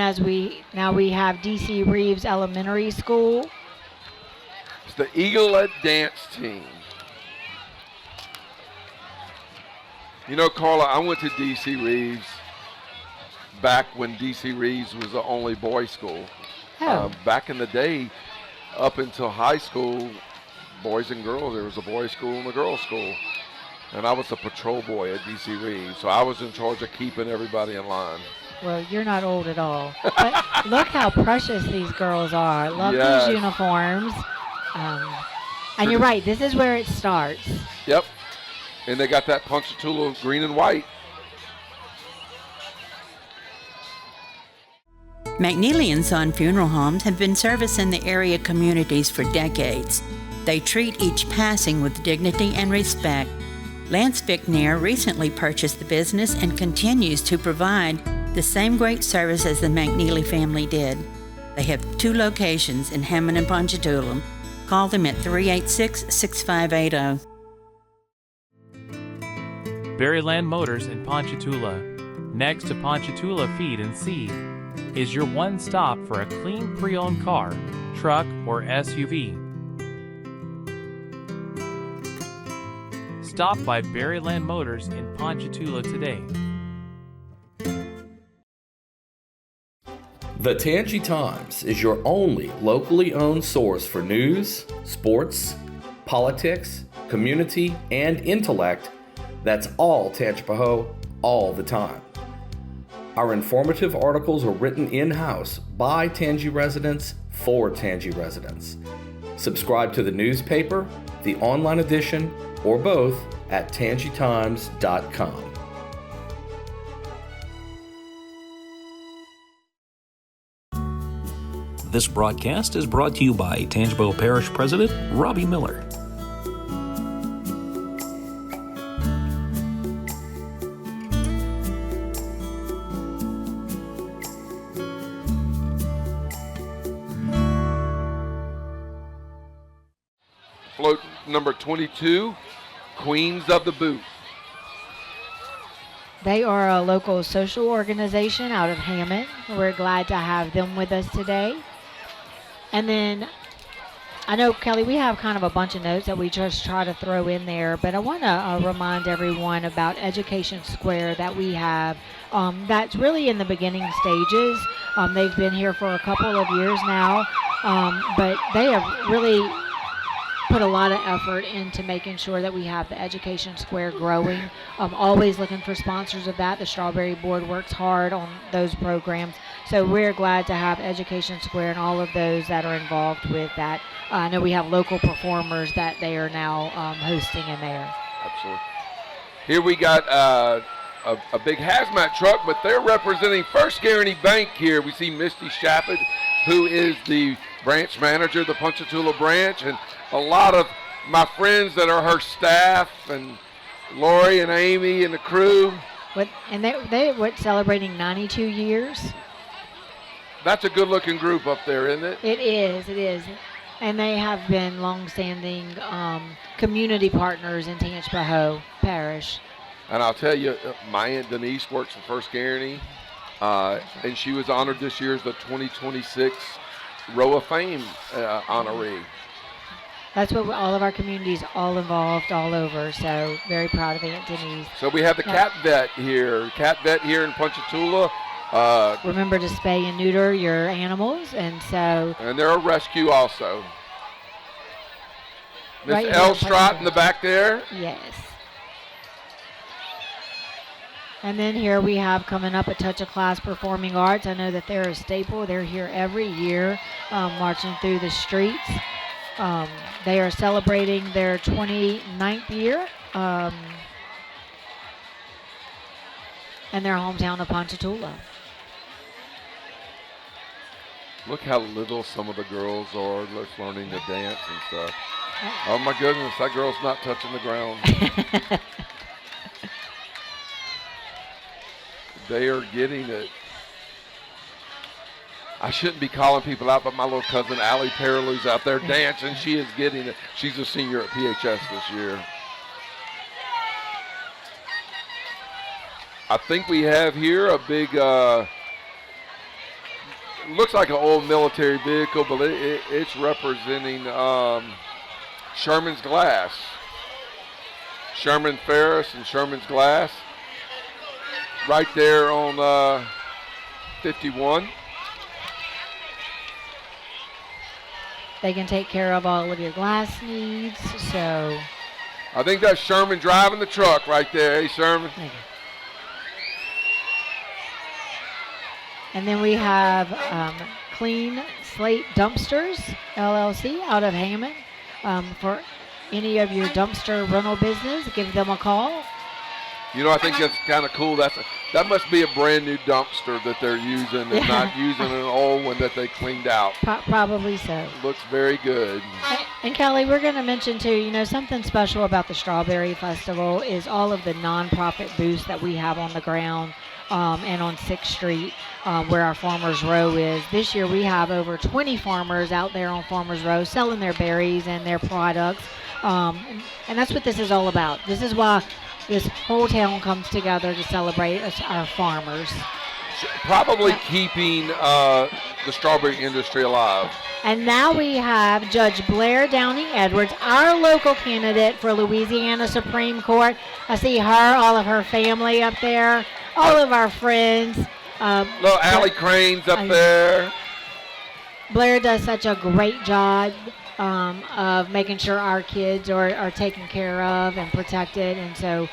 now we have D.C. Reeves Elementary School. It's the Eaglet Dance Team. You know, Carla, I went to D.C. Reeves back when D.C. Reeves was the only boys' school. Oh. Back in the day, up until high school, boys and girls, there was a boys' school and a girls' school. And I was the patrol boy at D.C. Reeves, so I was in charge of keeping everybody in line. Well, you're not old at all. But look how precious these girls are. Love Yes. these uniforms. And you're right, this is where it starts. Yep. And they got that Ponchatoula green and white. McNeely & Son Funeral Homes have been servicing the area communities for decades. They treat each passing with dignity and respect. Lance Bickner recently purchased the business and continues to provide the same great service as the McNeely family did. They have 2 locations in Hammond and Ponchatoula. Call them at 386-6580. Berryland Motors in Ponchatoula, next to Ponchatoula Feed and Seed, is your one stop for a clean pre-owned car, truck, or SUV. Stop by Berryland Motors in Ponchatoula today. The Tangi Times is your only locally owned source for news, sports, politics, community, and intellect that's all Tangipahoa all the time. Our informative articles are written in-house by Tangi residents for Tangi residents. Subscribe to the newspaper, the online edition, or both at tangitimes.com. This broadcast is brought to you by Tangipahoa Parish President Robbie Miller. Float number 22, Queens of the Boot. They are a local social organization out of Hammond. We're glad to have them with us today. And then I know, Kelly, we have kind of a bunch of notes that we just try to throw in there, but I want to remind everyone about Education Square that we have. That's really in the beginning stages. They've been here for a couple of years now, but they have really put a lot of effort into making sure that we have the Education Square growing. Always looking for sponsors of that. The Strawberry Board works hard on those programs. So we're glad to have Education Square and all of those that are involved with that. I know we have local performers that they are now hosting in there. Absolutely. Here we got a big hazmat truck, but they're representing First Guaranty Bank here. We see Misty Shapard, who is the branch manager of the Ponchatoula branch, and a lot of my friends that are her staff, and Lori and Amy and the crew. And they were celebrating 92 years. That's a good-looking group up there, isn't it? It is. And they have been long-standing community partners in Tangipahoa Parish. And I'll tell you, my Aunt Denise works for First Guaranty, and she was honored this year as the 2026 Row of Fame honoree. That's what all of our communities all involved all over. So very proud of Aunt Denise. So we have the cat vet here in Ponchatoula. Remember to spay and neuter your animals, and they're a rescue also. Miss Right Elstrott in the back there. Yes. And then here we have coming up a Touch of Class Performing Arts. I know that they're a staple. They're here every year, marching through the streets. They are celebrating their 29th year in their hometown of Ponchatoula. Look how little some of the girls are just learning to dance and stuff. Oh my goodness, that girl's not touching the ground. They are getting it. I shouldn't be calling people out, but my little cousin Allie Paralou's out there dancing. She is getting it. She's a senior at PHS this year. I think we have here a big, looks like an old military vehicle, but it's representing Sherman's Glass. Sherman Ferris and Sherman's Glass. Right there on 51. They can take care of all of your glass needs, so. I think that's Sherman driving the truck right there. Hey, Sherman. And then we have Clean Slate Dumpsters, LLC, out of Hammond. For any of your dumpster rental business, give them a call. You know, I think that's kind of cool. That must be a brand new dumpster that they're using and not using an old one that they cleaned out. Probably so. Looks very good. And Kelly, we're going to mention too, you know, something special about the Strawberry Festival is all of the nonprofit booths that we have on the ground and on 6th Street where our Farmers Row is. This year we have over 20 farmers out there on Farmers Row selling their berries and their products. And that's what this is all about. This is why this whole town comes together to celebrate our farmers. Probably keeping the strawberry industry alive. And now we have Judge Blair Downing Edwards, our local candidate for Louisiana Supreme Court. I see her, all of her family up there, all of our friends. Little Allie Crane's up there. Blair does such a great job of making sure our kids are taken care of and protected. And so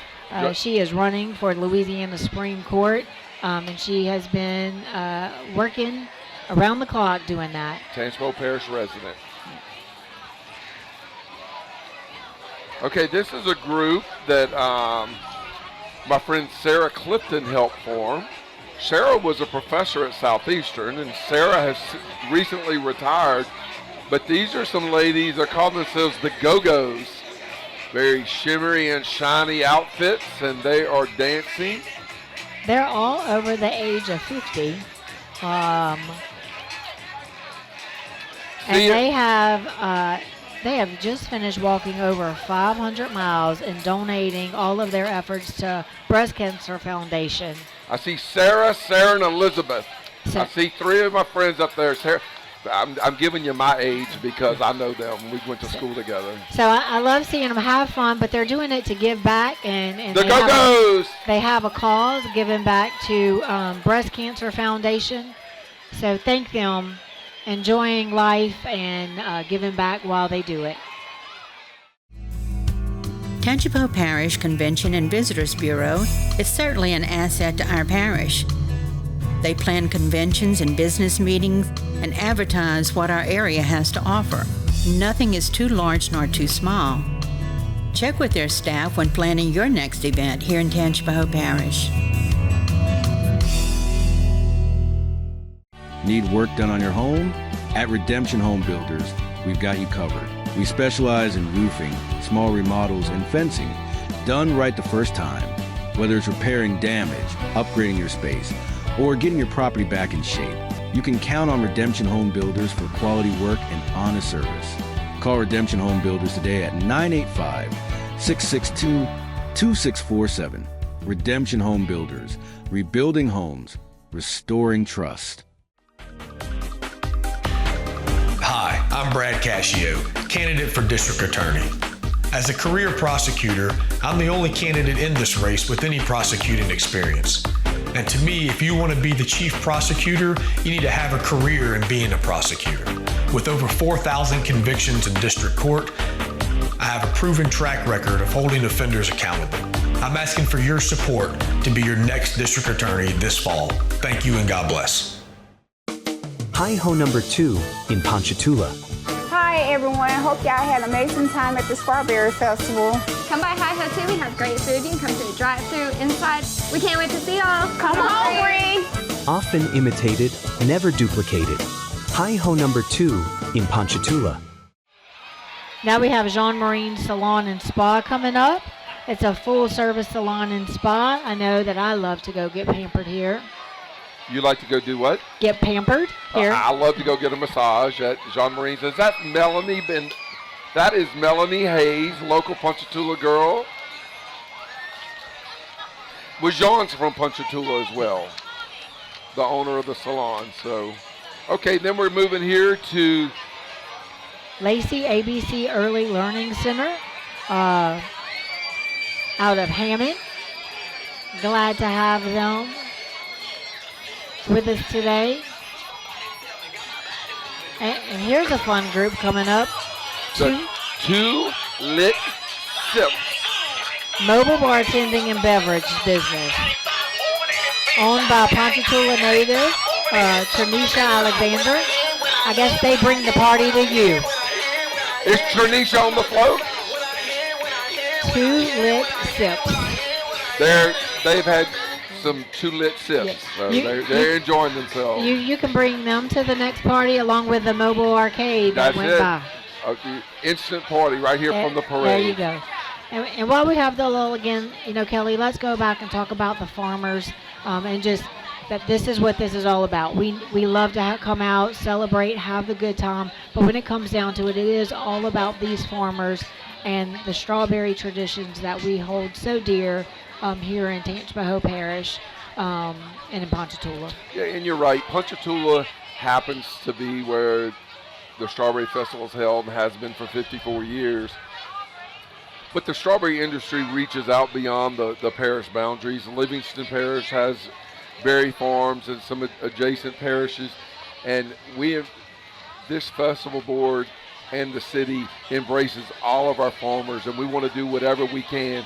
she is running for Louisiana Supreme Court, and she has been working around the clock doing that. Tangipahoa Parish resident. Okay, this is a group that my friend Sarah Clifton helped form. Sarah was a professor at Southeastern, and Sarah has recently retired. But these are some ladies that call themselves the Go-Go's. Very shimmery and shiny outfits, and they are dancing. They're all over the age of 50. And they have just finished walking over 500 miles and donating all of their efforts to Breast Cancer Foundation. I see Sarah, and Elizabeth. I see 3 of my friends up there. Sarah, I'm giving you my age because I know them. We went to school together. So I love seeing them have fun, but they're doing it to give back. And the Go-Go's! They have a cause giving back to Breast Cancer Foundation. So thank them, enjoying life and giving back while they do it. Tangipahoa Parish Convention and Visitors Bureau is certainly an asset to our parish. They plan conventions and business meetings and advertise what our area has to offer. Nothing is too large nor too small. Check with their staff when planning your next event here in Tangipahoa Parish. Need work done on your home? At Redemption Home Builders, we've got you covered. We specialize in roofing, small remodels, and fencing, done right the first time. Whether it's repairing damage, upgrading your space, or getting your property back in shape, you can count on Redemption Home Builders for quality work and honest service. Call Redemption Home Builders today at 985-662-2647. Redemption Home Builders, rebuilding homes, restoring trust. Hi, I'm Brad Cascio, candidate for District Attorney. As a career prosecutor, I'm the only candidate in this race with any prosecuting experience. And to me, if you want to be the chief prosecutor, you need to have a career in being a prosecutor. With over 4,000 convictions in district court, I have a proven track record of holding offenders accountable. I'm asking for your support to be your next district attorney this fall. Thank you and God bless. Hi-Ho number 2 in Ponchatoula. Hi everyone, hope y'all had an amazing time at the Strawberry Festival. Come by Hi-Ho too, we have great food. You can come to the drive-thru inside. We can't wait to see y'all. Come on, Bree. Often imitated, never duplicated. Hi-Ho number 2 in Ponchatoula. Now we have Jean Marine Salon and Spa coming up. It's a full-service salon and spa. I know that I love to go get pampered here. You like to go do what? Get pampered here. I love to go get a massage at Jean Marine's. Is that Melanie? That is Melanie Hayes, local Ponchatoula girl. Well, Jean's from Ponchatoula as well, the owner of the salon. So, okay, then we're moving here to Lacey ABC Early Learning Center out of Hammond. Glad to have them with us today. And here's a fun group coming up. the Two Lit Sips. Mobile bartending and beverage business. Owned by Ponchatoula native Tanisha Alexander. I guess they bring the party to you. Is Tanisha on the float? Two Lit Sips. They've had some Two Lit Sips. Yes. So they're enjoying themselves. You can bring them to the next party along with the mobile arcade that went by. Instant party right here from the parade. There you go. And while we have the little, again, Kelly, let's go back and talk about the farmers and just that this is what this is all about. We love to come out, celebrate, have the good time, but when it comes down to it, it is all about these farmers and the strawberry traditions that we hold so dear here in Tangipahoa Parish and in Ponchatoula. Yeah, and you're right. Ponchatoula happens to be where the Strawberry Festival is held and has been for 54 years. But the strawberry industry reaches out beyond the parish boundaries. Livingston Parish has berry farms and some adjacent parishes. And this festival board and the city embraces all of our farmers, and we want to do whatever we can.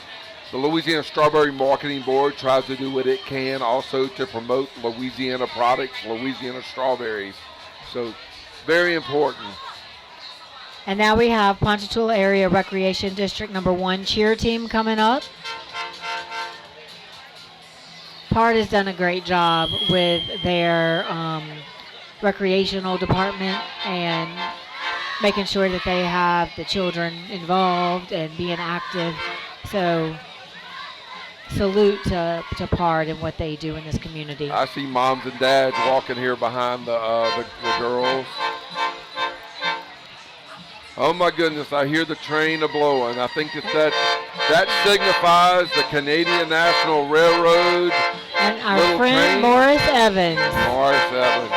The Louisiana Strawberry Marketing Board tries to do what it can also to promote Louisiana products, Louisiana strawberries. So very important. And now we have Ponchatoula Area Recreation District number 1 cheer team coming up. PART has done a great job with their recreational department and making sure that they have the children involved and being active. So salute to PART and what they do in this community. I see moms and dads walking here behind the girls. Oh my goodness, I hear the train a-blowing. I think that signifies the Canadian National Railroad. And our friend Morris Evans. Morris Evans.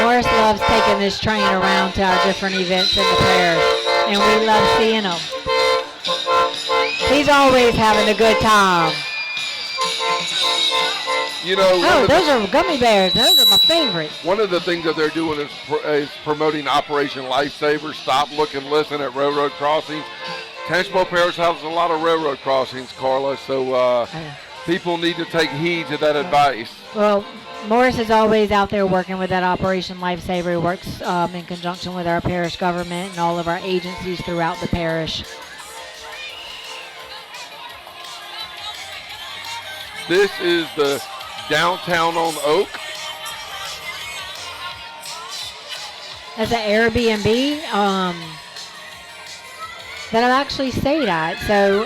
Morris loves taking this train around to our different events in the parish, and we love seeing him. He's always having a good time. Those are gummy bears. Those are my favorite. One of the things that they're doing is promoting Operation Lifesaver. Stop, look, and listen at railroad crossings. Tangipahoa Parish has a lot of railroad crossings, Carla, so people need to take heed to that advice. Well, Morris is always out there working with that Operation Lifesaver. He works in conjunction with our parish government and all of our agencies throughout the parish. This is the Downtown on Oak. That's an Airbnb that I've actually stayed at. So,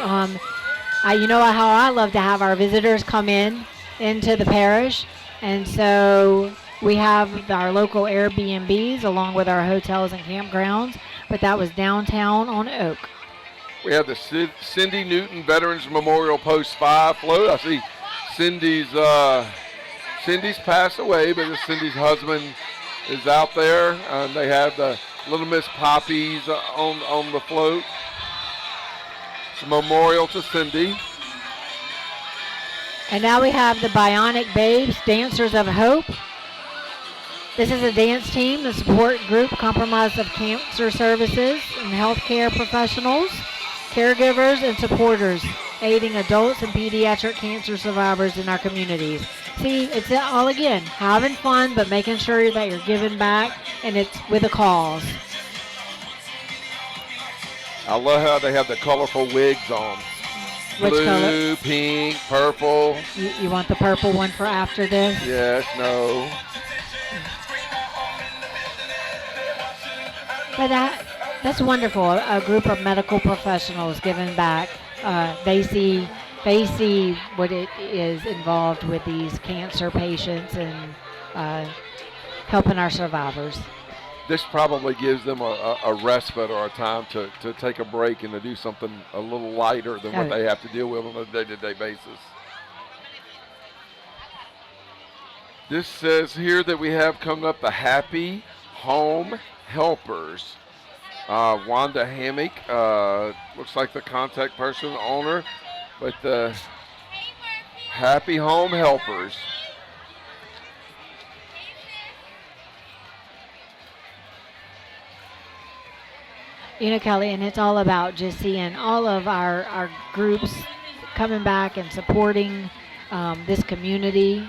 you know how I love to have our visitors come into the parish. And so we have our local Airbnbs along with our hotels and campgrounds. But that was Downtown on Oak. We have the Cindy Newton Veterans Memorial Post 5 float. I see Cindy's Cindy's passed away, but Cindy's husband is out there. They have the Little Miss Poppies on the float. It's a memorial to Cindy. And now we have the Bionic Babes, Dancers of Hope. This is a dance team, the support group comprised of cancer services and healthcare professionals, caregivers, and supporters, aiding adults and pediatric cancer survivors in our communities. See, it's all again, having fun, but making sure that you're giving back, and it's with a cause. I love how they have the colorful wigs on. Which Blue, color? pink, purple. You want the purple one for after this? Yes, no. But that's wonderful. A group of medical professionals giving back. They see what it is involved with these cancer patients and helping our survivors. This probably gives them a respite or a time to take a break and to do something a little lighter than what they have to deal with on a day-to-day basis. This says here that we have coming up the Happy Home Helpers. Wanda Hammock, looks like the contact person, owner, but the Happy Home Helpers. You know, Kelly, and it's all about just seeing all of our groups coming back and supporting this community.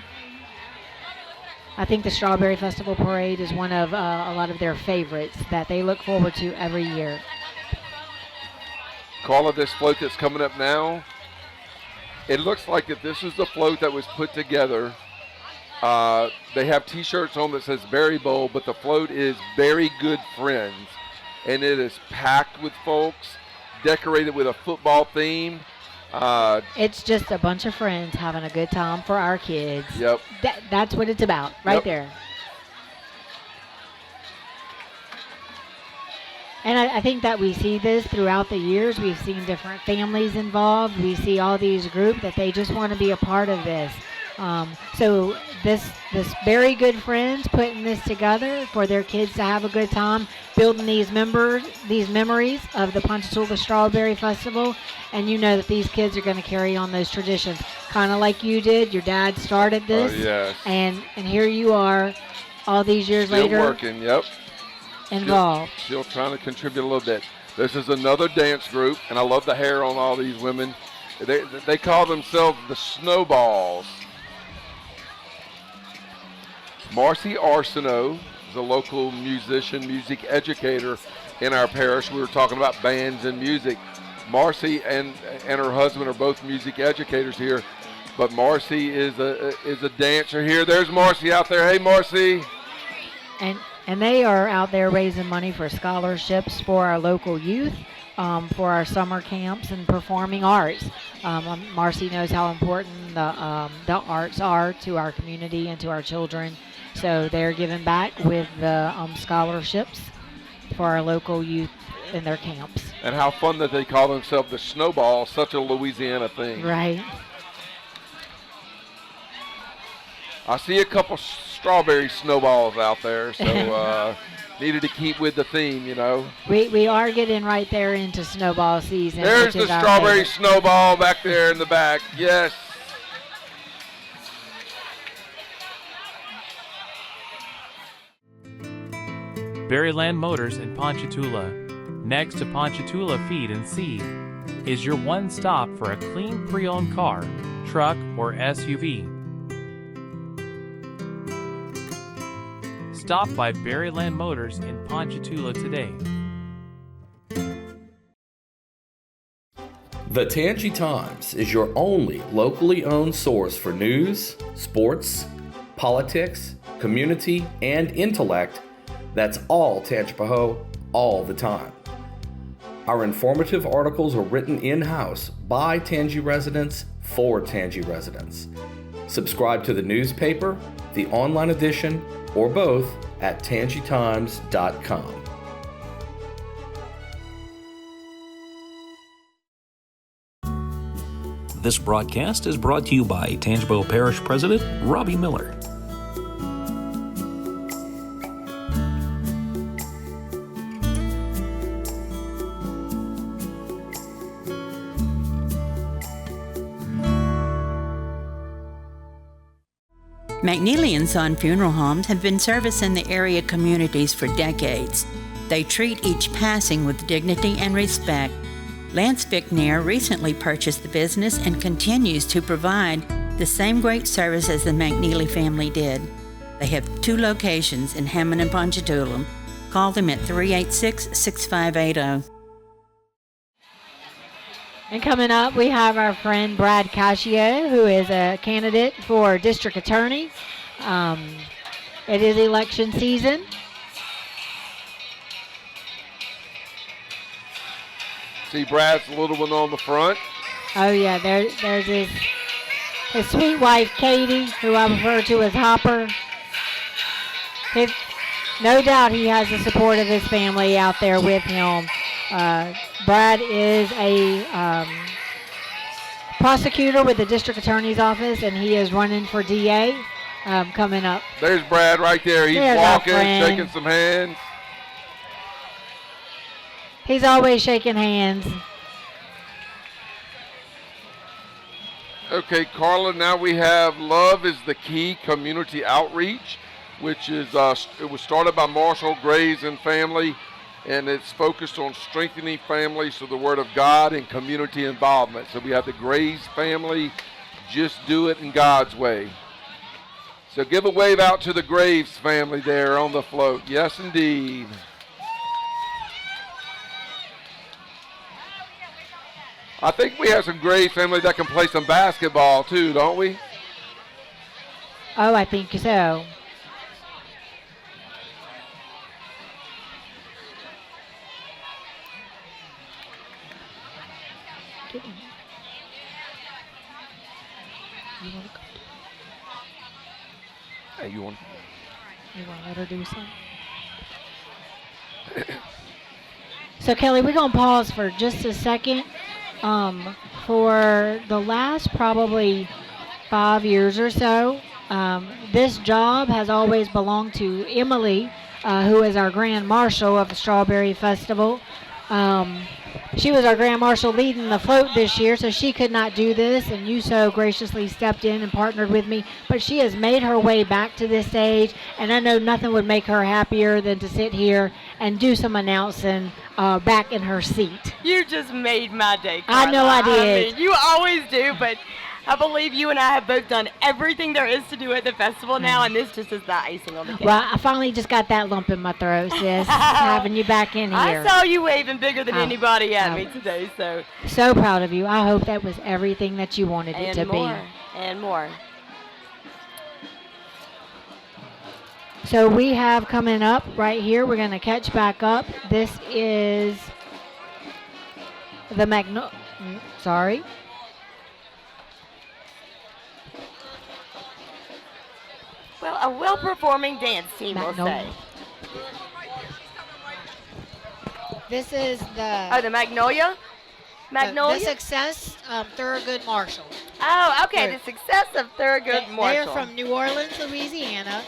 I think the Strawberry Festival Parade is one of a lot of their favorites that they look forward to every year. Call of this float that's coming up now. It looks like that this is the float that was put together. They have T-shirts on that says Berry Bowl, but the float is Very Good Friends. And it is packed with folks, decorated with a football theme. It's just a bunch of friends having a good time for our kids. Yep. That's what it's about, right there. And I think that we see this throughout the years. We've seen different families involved. We see all these groups that they just want to be a part of this. So this Very Good Friends putting this together for their kids to have a good time, building these memories of the Ponchatoula Strawberry Festival, and you know that these kids are going to carry on those traditions, kind of like you did. Your dad started this, yes. and here you are, all these years Still later, working, yep. involved. Still trying to contribute a little bit. This is another dance group, and I love the hair on all these women. They call themselves the Snowballs. Marcy Arsenault is a local musician, music educator in our parish. We were talking about bands and music. Marcy and her husband are both music educators here, but Marcy is a dancer here. There's Marcy out there. Hey, Marcy. And they are out there raising money for scholarships for our local youth, for our summer camps and performing arts. Marcy knows how important the arts are to our community and to our children. So they're giving back with the scholarships for our local youth in their camps. And how fun that they call themselves the Snowball, such a Louisiana thing. Right. I see a couple strawberry snowballs out there, so needed to keep with the theme, you know. We are getting right there into snowball season. There's the strawberry snowball back there in the back. Yes. Berryland Motors in Ponchatoula, next to Ponchatoula Feed and Seed, is your one stop for a clean pre-owned car, truck, or SUV. Stop by Berryland Motors in Ponchatoula today. The Tangi Times is your only locally owned source for news, sports, politics, community, and intellect. That's all Tangipahoa, all the time. Our informative articles are written in-house by Tangi residents for Tangi residents. Subscribe to the newspaper, the online edition, or both at tangitimes.com. This broadcast is brought to you by Tangipahoa Parish President Robbie Miller. McNeely & Son Funeral Homes have been servicing the area communities for decades. They treat each passing with dignity and respect. Lance Bicknair recently purchased the business and continues to provide the same great service as the McNeely family did. They have 2 locations in Hammond and Ponchatoula. Call them at 386-6580. And coming up, we have our friend Brad Cascio, who is a candidate for district attorney. It is election season. See Brad's little one on the front. Oh, yeah, there's his sweet wife, Katie, who I refer to as Hopper. No doubt he has the support of his family out there with him. Brad is a prosecutor with the district attorney's office, and he is running for DA coming up. There's Brad right there. He's walking, shaking some hands. He's always shaking hands. Okay, Carla, now we have Love is the Key Community Outreach, which is it was started by Marshall Graves and family, and it's focused on strengthening families through the Word of God and community involvement. So we have the Graves family, just do it in God's way. So give a wave out to the Graves family there on the float. Yes, indeed. I think we have some Graves family that can play some basketball too, don't we? Oh, I think so. You want to let her do something? So, Kelly, we're going to pause for just a second. For the last probably 5 years or so, this job has always belonged to Emily, who is our Grand Marshal of the Strawberry Festival. She was our Grand Marshal leading the float this year, so she could not do this, and you so graciously stepped in and partnered with me. But she has made her way back to this stage, and I know nothing would make her happier than to sit here and do some announcing back in her seat. You just made my day, Carla. I know I did. I mean, you always do, but I believe you and I have both done everything there is to do at the festival now, and this just is the icing on the cake. Well, I finally just got that lump in my throat, sis, having you back in here. I saw you waving bigger than anybody at me today, so. So proud of you. I hope that was everything that you wanted it to be. And more. So we have coming up right here, we're going to catch back up. This is the Well, a well-performing dance team, we'll say. This is the... Oh, the Magnolia? Magnolia? The Success Thurgood Marshall. Oh, okay, the Success of Thurgood Marshall. They are from New Orleans, Louisiana.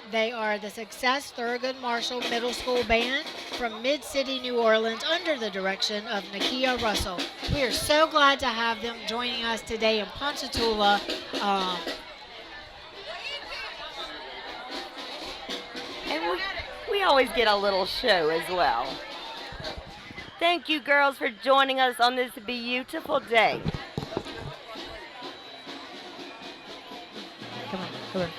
They are the Success Thurgood Marshall Middle School Band from Mid-City, New Orleans, under the direction of Nakia Russell. We are so glad to have them joining us today in Ponchatoula. And we always get a little show as well. Thank you, girls, for joining us on this beautiful day. Come on.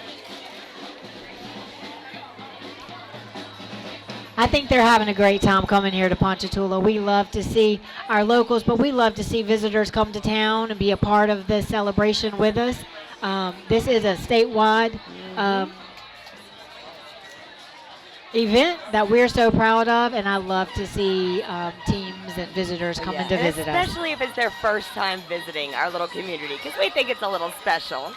I think they're having a great time coming here to Ponchatoula. We love to see our locals, but we love to see visitors come to town and be a part of this celebration with us. This is a statewide event that we're so proud of, and I love to see teams and visitors coming to visit us. Especially if it's their first time visiting our little community, because we think it's a little special.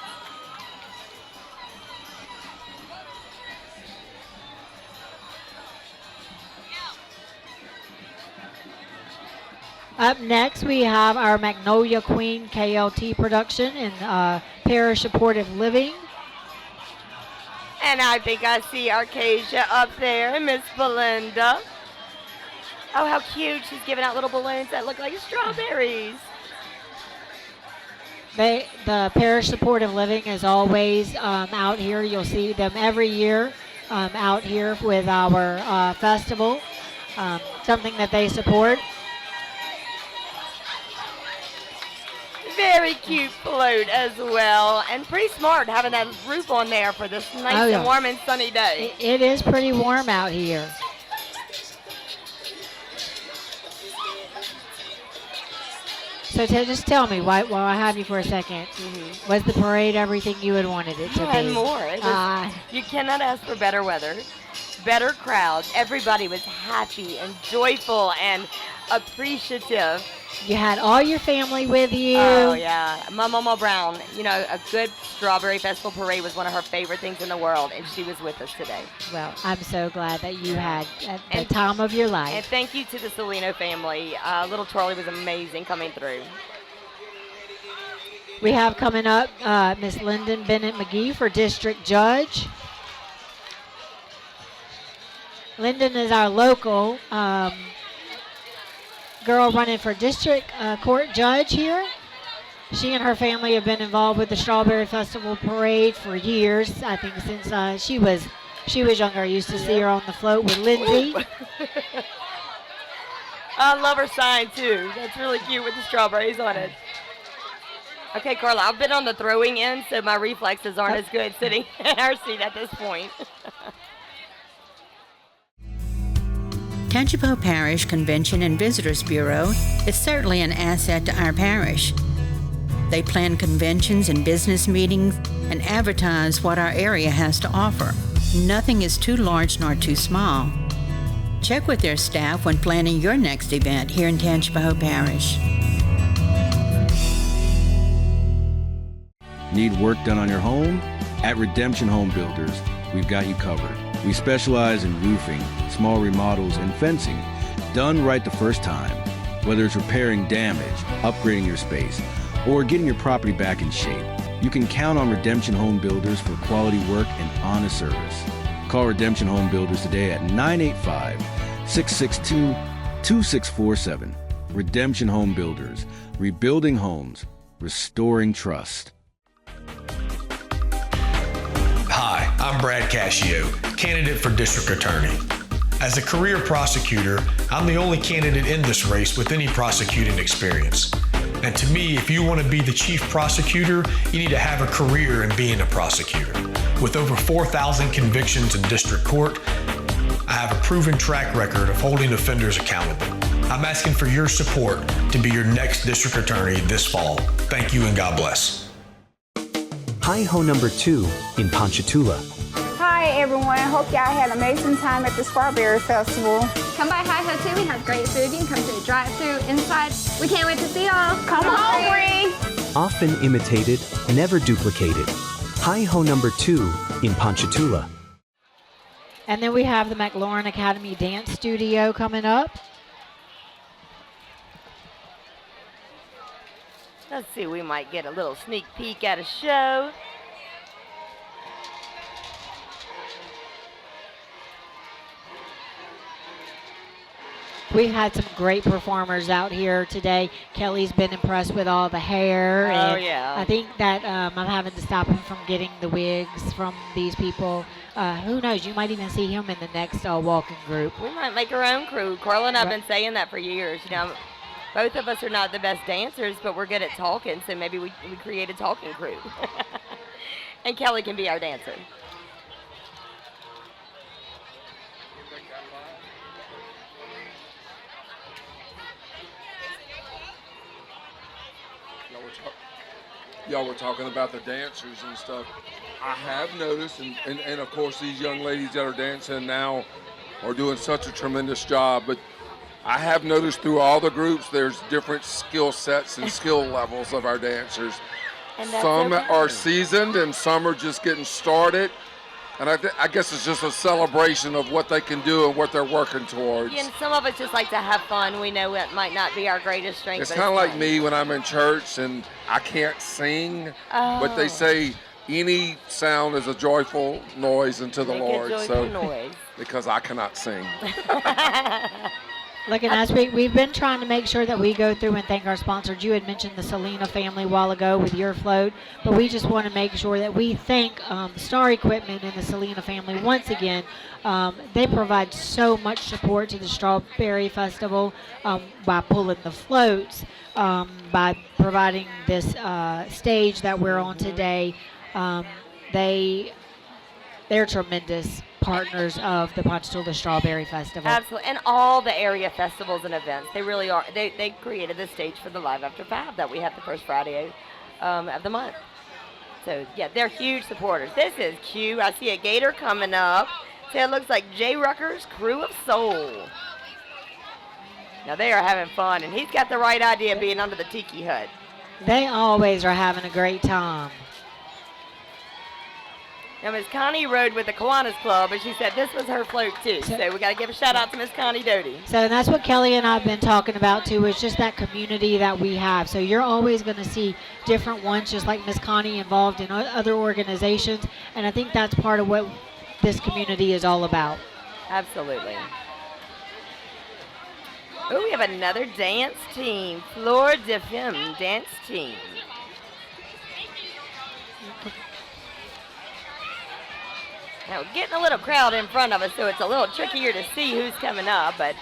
Up next, we have our Magnolia Queen KLT production in Parish Supportive Living. And I think I see Arcasia up there, Miss Belinda. Oh, how cute. She's giving out little balloons that look like strawberries. The Parish Supportive Living is always out here. You'll see them every year out here with our festival, something that they support. Very cute float as well, and pretty smart having that roof on there for this nice and warm and sunny day. It is pretty warm out here. So just tell me, while I have you for a second, was the parade everything you had wanted it to be? And more. You cannot ask for better weather, better crowds. Everybody was happy and joyful and appreciative. You had all your family with you. Oh, yeah. My Mama Brown, you know, a good Strawberry Festival parade was one of her favorite things in the world, and she was with us today. Well, I'm so glad that you had the time of your life. And thank you to the Salino family. Little Charlie was amazing coming through. We have coming up Miss Lyndon Bennett McGee for District Judge. Lyndon is our local girl running for district court judge here. She and her family have been involved with the Strawberry Festival Parade for years. I think since she was younger. I used to see her on the float with Lindsay. I love her sign too. That's really cute with the strawberries on it. Okay, Carla, I've been on the throwing end, so my reflexes aren't as good sitting in our seat at this point. Tangipahoa Parish Convention and Visitors Bureau is certainly an asset to our parish. They plan conventions and business meetings and advertise what our area has to offer. Nothing is too large nor too small. Check with their staff when planning your next event here in Tangipahoa Parish. Need work done on your home? At Redemption Home Builders, we've got you covered. We specialize in roofing, small remodels, and fencing, done right the first time. Whether it's repairing damage, upgrading your space, or getting your property back in shape, you can count on Redemption Home Builders for quality work and honest service. Call Redemption Home Builders today at 985-662-2647. Redemption Home Builders, rebuilding homes, restoring trust. Hi, I'm Brad Cascio, candidate for District Attorney. As a career prosecutor, I'm the only candidate in this race with any prosecuting experience. And to me, if you want to be the chief prosecutor, you need to have a career in being a prosecutor. With over 4,000 convictions in district court, I have a proven track record of holding offenders accountable. I'm asking for your support to be your next district attorney this fall. Thank you and God bless. Hi-Ho number 2 in Ponchatoula. Hi everyone, hope y'all had an amazing time at the Strawberry Festival. Come by Hi-Ho too, we have great food. You can come to the drive-thru inside. We can't wait to see y'all. Come on, Bree. Often imitated, never duplicated. Hi-Ho number 2 in Ponchatoula. And then we have the McLaurin Academy Dance Studio coming up. Let's see, we might get a little sneak peek at a show. We've had some great performers out here today. Kelly's been impressed with all the hair. Oh, and yeah. I think that I'm having to stop him from getting the wigs from these people. Who knows? You might even see him in the next walking group. We might make our own crew. Carla and I have been saying that for years. You know, both of us are not the best dancers, but we're good at talking, so maybe we create a talking crew. And Kelly can be our dancer. Y'all were talking about the dancers and stuff. I have noticed, and of course these young ladies that are dancing now are doing such a tremendous job, but I have noticed through all the groups there's different skill sets and skill levels of our dancers. Some are seasoned and some are just getting started. And I guess it's just a celebration of what they can do and what they're working towards. Yeah, and some of us just like to have fun. We know it might not be our greatest strength. It's but kind of like fun. me when I'm in church and I can't sing, but they Oh. say any sound is a joyful noise unto the Make a Lord. joyful noise. Because I cannot sing. Look, and as we've been trying to make sure that we go through and thank our sponsors. You had mentioned the Selena family a while ago with your float, but we just want to make sure that we thank Star Equipment and the Selena family once again. They provide so much support to the Strawberry Festival by pulling the floats, by providing this stage that we're on today. They're tremendous partners of the Ponchatoula Strawberry Festival. Absolutely, and all the area festivals and events. They really are. They created this stage for the Live After 5 that we have the first Friday of the month. So, yeah, they're huge supporters. This is cute. I see a gator coming up. So it looks like Jay Rucker's Crew of Soul. Now, they are having fun, and he's got the right idea being under the tiki hut. They always are having a great time. Now, Miss Connie rode with the Kiwanis Club, and she said this was her float, too. So we got to give a shout-out to Miss Connie Doty. So that's what Kelly and I have been talking about, too, is just that community that we have. So you're always going to see different ones, just like Miss Connie, involved in other organizations. And I think that's part of what this community is all about. Absolutely. Oh, we have another dance team, Fleur de Femme dance team. Now, we're getting a little crowd in front of us, so it's a little trickier to see who's coming up, but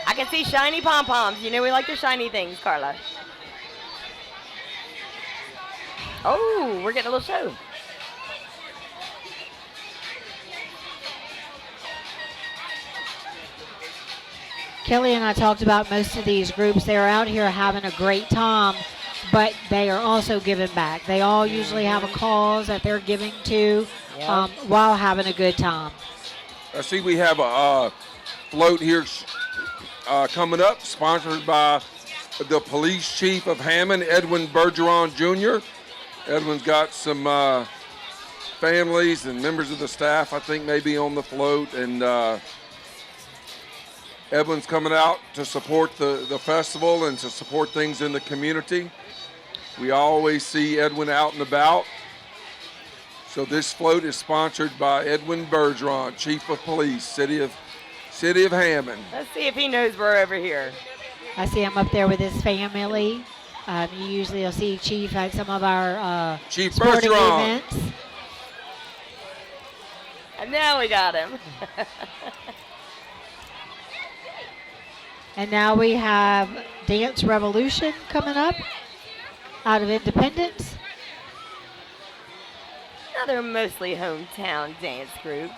I can see shiny pom-poms. You know we like the shiny things, Carla. Oh, we're getting a little show. Kelly and I talked about most of these groups. They're out here having a great time, but they are also giving back. They all usually have a cause that they're giving to while having a good time. I see we have a float here coming up, sponsored by the police chief of Hammond, Edwin Bergeron Jr. Edwin's got some families and members of the staff, I think, maybe on the float, and Edwin's coming out to support the festival and to support things in the community. We always see Edwin out and about. So this float is sponsored by Edwin Bergeron, Chief of Police, City of Hammond. Let's see if he knows we're over here. I see him up there with his family. You usually will see Chief at some of our Chief sporting Bergeron. events. And now we got him. And now we have Dance Revolution coming up out of Independence. Another mostly hometown dance group.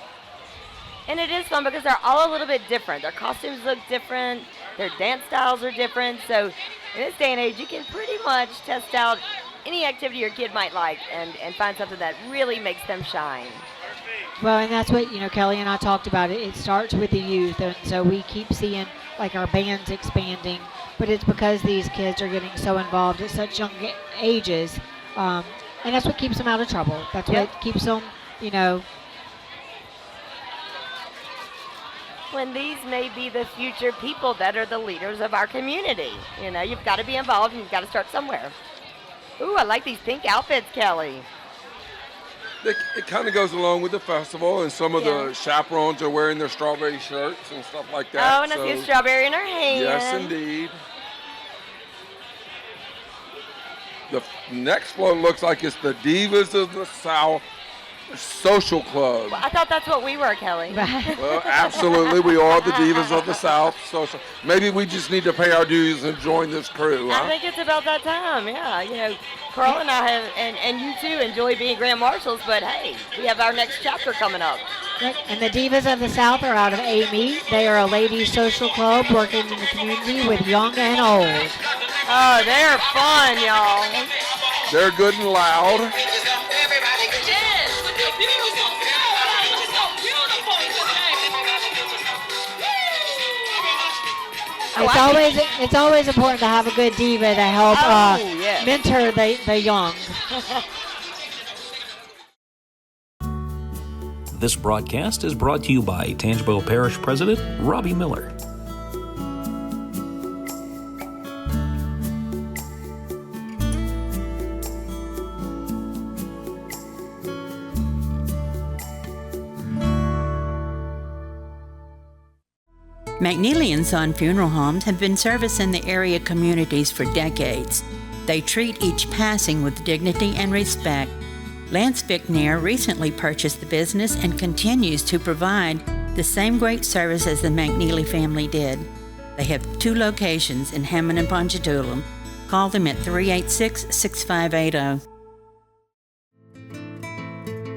And it is fun because they're all a little bit different. Their costumes look different. Their dance styles are different. So in this day and age, you can pretty much test out any activity your kid might like and find something that really makes them shine. Well, and that's what, Kelly and I talked about. It starts with the youth, and so we keep seeing, like, our bands expanding, but it's because these kids are getting so involved at such young ages, and that's what keeps them out of trouble. That's what keeps them, When these may be the future people that are the leaders of our community. You've got to be involved, and you've got to start somewhere. Ooh, I like these pink outfits, Kelly. It kind of goes along with the festival, and some of the chaperones are wearing their strawberry shirts and stuff like that. Oh, and I see a strawberry in her hand. Yes, indeed. The next float looks like it's the Divas of the South Social Club. Well, I thought that's what we were, Kelly. Well, absolutely, we are the Divas of the South Social. Maybe we just need to pay our dues and join this crew, huh? I think it's about that time, yeah. Carl and I have, and you too, enjoy being Grand Marshals, but hey, we have our next chapter coming up. And the Divas of the South are out of Amy. They are a ladies' social club working in the community with young and old. Oh, they're fun, y'all. They're good and loud. It's always important to have a good diva to help mentor the young. This broadcast is brought to you by Tangipahoa Parish President Robbie Miller. McNeely & Son Funeral Homes have been servicing the area communities for decades. They treat each passing with dignity and respect. Lance Bickner recently purchased the business and continues to provide the same great service as the McNeely family did. They have 2 locations in Hammond and Ponchatoula. Call them at 386-6580.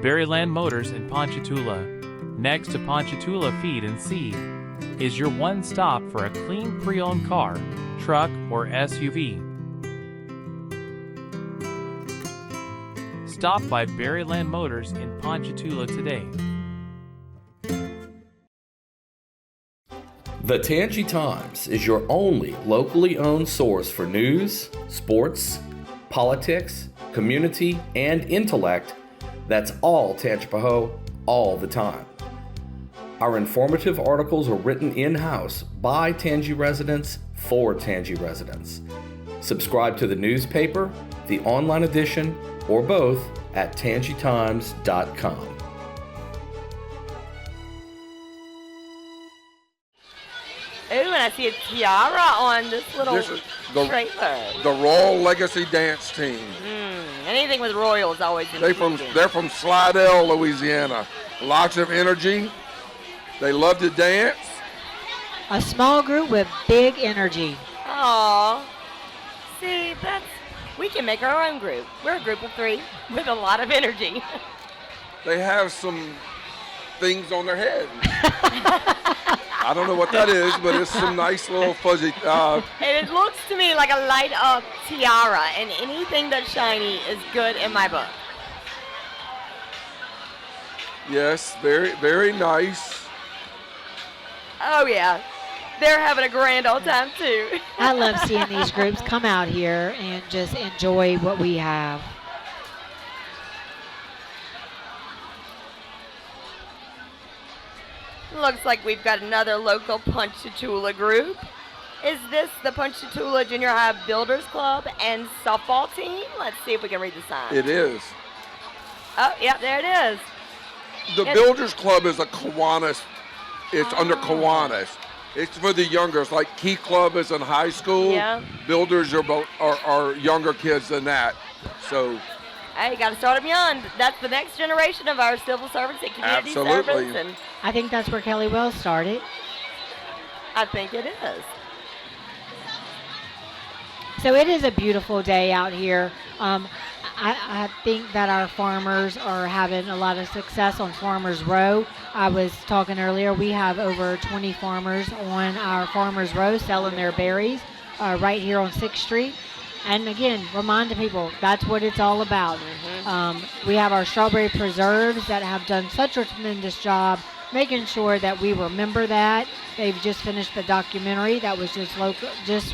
Berryland Motors in Ponchatoula, next to Ponchatoula Feed and Seed, is your one stop for a clean pre-owned car, truck, or SUV. Stop by Berryland Motors in Ponchatoula today. The Tangi Times is your only locally owned source for news, sports, politics, community, and intellect that's all Tangipahoa all the time. Our informative articles are written in-house by Tangi residents for Tangi residents. Subscribe to the newspaper, the online edition, or both at tangitimes.com. Ooh, and I see a tiara on this little trailer. The Royal Legacy Dance Team. Anything with royal is always intriguing. They're from Slidell, Louisiana. Lots of energy. They love to dance. A small group with big energy. Aww. See, we can make our own group. We're a group of 3 with a lot of energy. They have some things on their head. I don't know what that is, but it's some nice little fuzzy. And it looks to me like a light up tiara, and anything that's shiny is good in my book. Yes, very, very nice. Oh, yeah. They're having a grand old time, too. I love seeing these groups come out here and just enjoy what we have. Looks like we've got another local Ponchatoula group. Is this the Ponchatoula Junior High Builders Club and softball team? Let's see if we can read the sign. It is. Oh, yeah, there it is. The Builders Club is a Kiwanis. It's under Kiwanis. It's for the younger. It's like Key Club is in high school. Yeah. Builders are younger kids than that. So. Hey, you got to start them young. That's the next generation of our civil servants and community servants. And I think that's where Kelly Wells started. I think it is. So it is a beautiful day out here. I think that our farmers are having a lot of success on Farmers Row. I was talking earlier, we have over 20 farmers on our Farmers Row selling their berries right here on 6th Street. And again, reminding people, that's what it's all about. We have our strawberry preserves that have done such a tremendous job making sure that we remember that. They've just finished the documentary that was just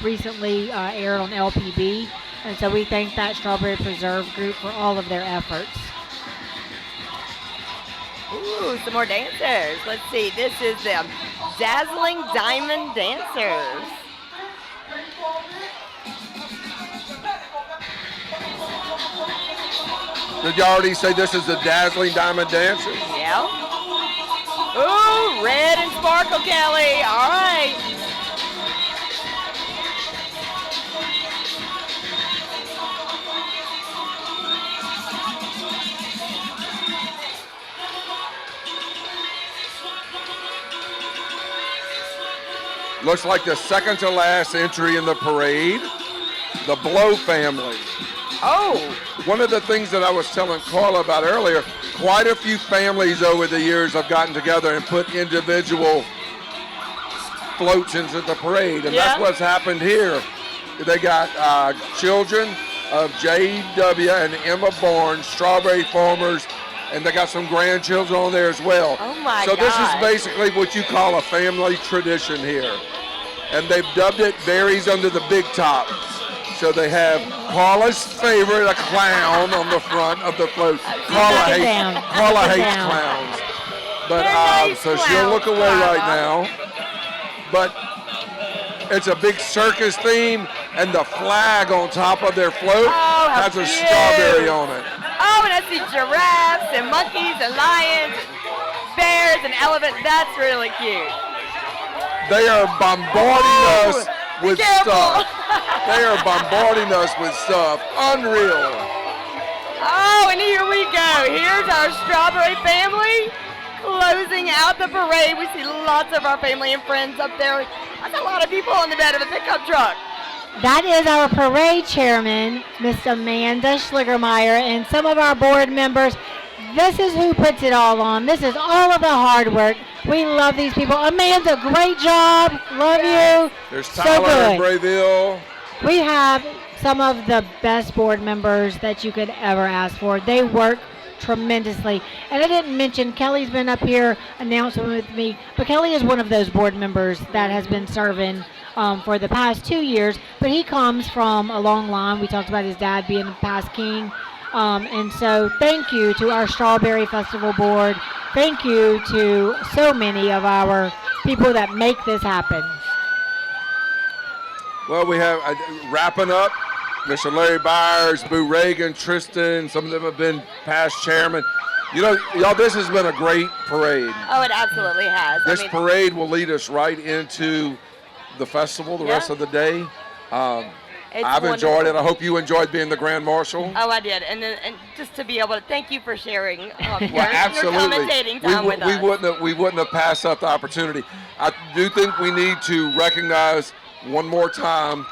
recently aired on LPB. And so we thank that Strawberry Preserve group for all of their efforts. Ooh, some more dancers. Let's see. This is the Dazzling Diamond Dancers. Did you already say this is the Dazzling Diamond Dancers? Yeah. Ooh, red and sparkle, Kelly. All right. Looks like the second to last entry in the parade, the Blow family. Oh! One of the things that I was telling Carla about earlier, quite a few families over the years have gotten together and put individual floats into the parade, and that's what's happened here. They got children of J.W. and Emma Barnes, strawberry farmers, and they got some grandchildren on there as well. Oh my So this God. is basically what you call a family tradition here. And they've dubbed it Berries Under the Big Top. So they have Carla's favorite, a clown on the front of the float. Carla hates clowns. But nice so she'll clowns, look away Lava. right now. But it's a big circus theme, and the flag on top of their float how has a cute. strawberry on it. Oh, and I see giraffes and monkeys and lions, and bears and elephants. That's really cute. They are bombarding us with careful. stuff. They are bombarding us with stuff. Unreal. Oh, and here we go. Here's our strawberry family closing out the parade. We see lots of our family and friends up there. That's a lot of people on the bed of a pickup truck. That is our parade chairman, Miss Amanda Schligermeyer, and some of our board members. This is who puts it all on. This is all of the hard work. We love these people. Amanda, great job. Love you. There's So Tyler in good. Brayville. We have some of the best board members that you could ever ask for. They work tremendously. And I didn't mention, Kelly's been up here announcing with me, but Kelly is one of those board members that has been serving for the past 2 years, but he comes from a long line. We talked about his dad being a past king. And so thank you to our Strawberry Festival board. Thank you to so many of our people that make this happen. Well, we have wrapping up. Mr. Larry Byers, Boo Reagan, Tristan, some of them have been past chairman. You know, y'all, this has been a great parade. Oh, it absolutely has. This parade will lead us right into the festival the rest of the day. I've enjoyed it. I hope you enjoyed being the Grand Marshal. Oh, I did. And just to be able to thank you for sharing your Absolutely. commentating time with us. We wouldn't have passed up the opportunity. I do think we need to recognize one more time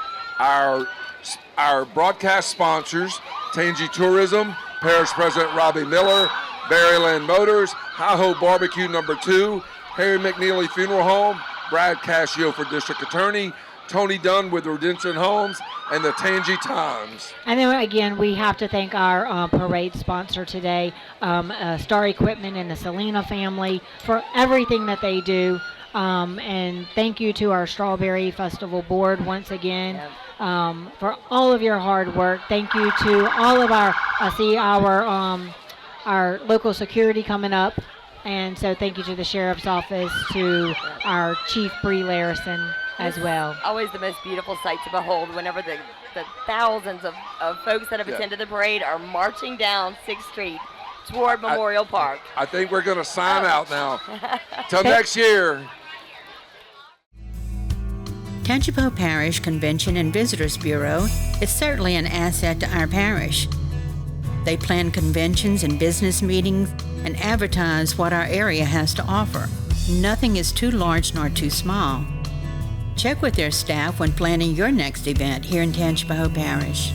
our broadcast sponsors, Tangi Tourism, Parish President Robbie Miller, Berryland Motors, Hi-Ho Barbecue number 2, Harry McNeely Funeral Home, Brad Cascio for District Attorney, Tony Dunn with Redemption Homes, and the Tangi Times. And then again, we have to thank our parade sponsor today, Star Equipment and the Selena family, for everything that they do. And thank you to our Strawberry Festival board once again for all of your hard work. Thank you to all of I see our local security coming up. And so thank you to the Sheriff's Office, to our Chief Bree Larison as well. Always the most beautiful sight to behold whenever the thousands of folks that have attended the parade are marching down 6th Street toward Memorial Park. I think we're going to sign out now. Till next year. Tangipahoa Parish Convention and Visitors Bureau is certainly an asset to our parish. They plan conventions and business meetings and advertise what our area has to offer. Nothing is too large nor too small. Check with their staff when planning your next event here in Tangipahoa Parish.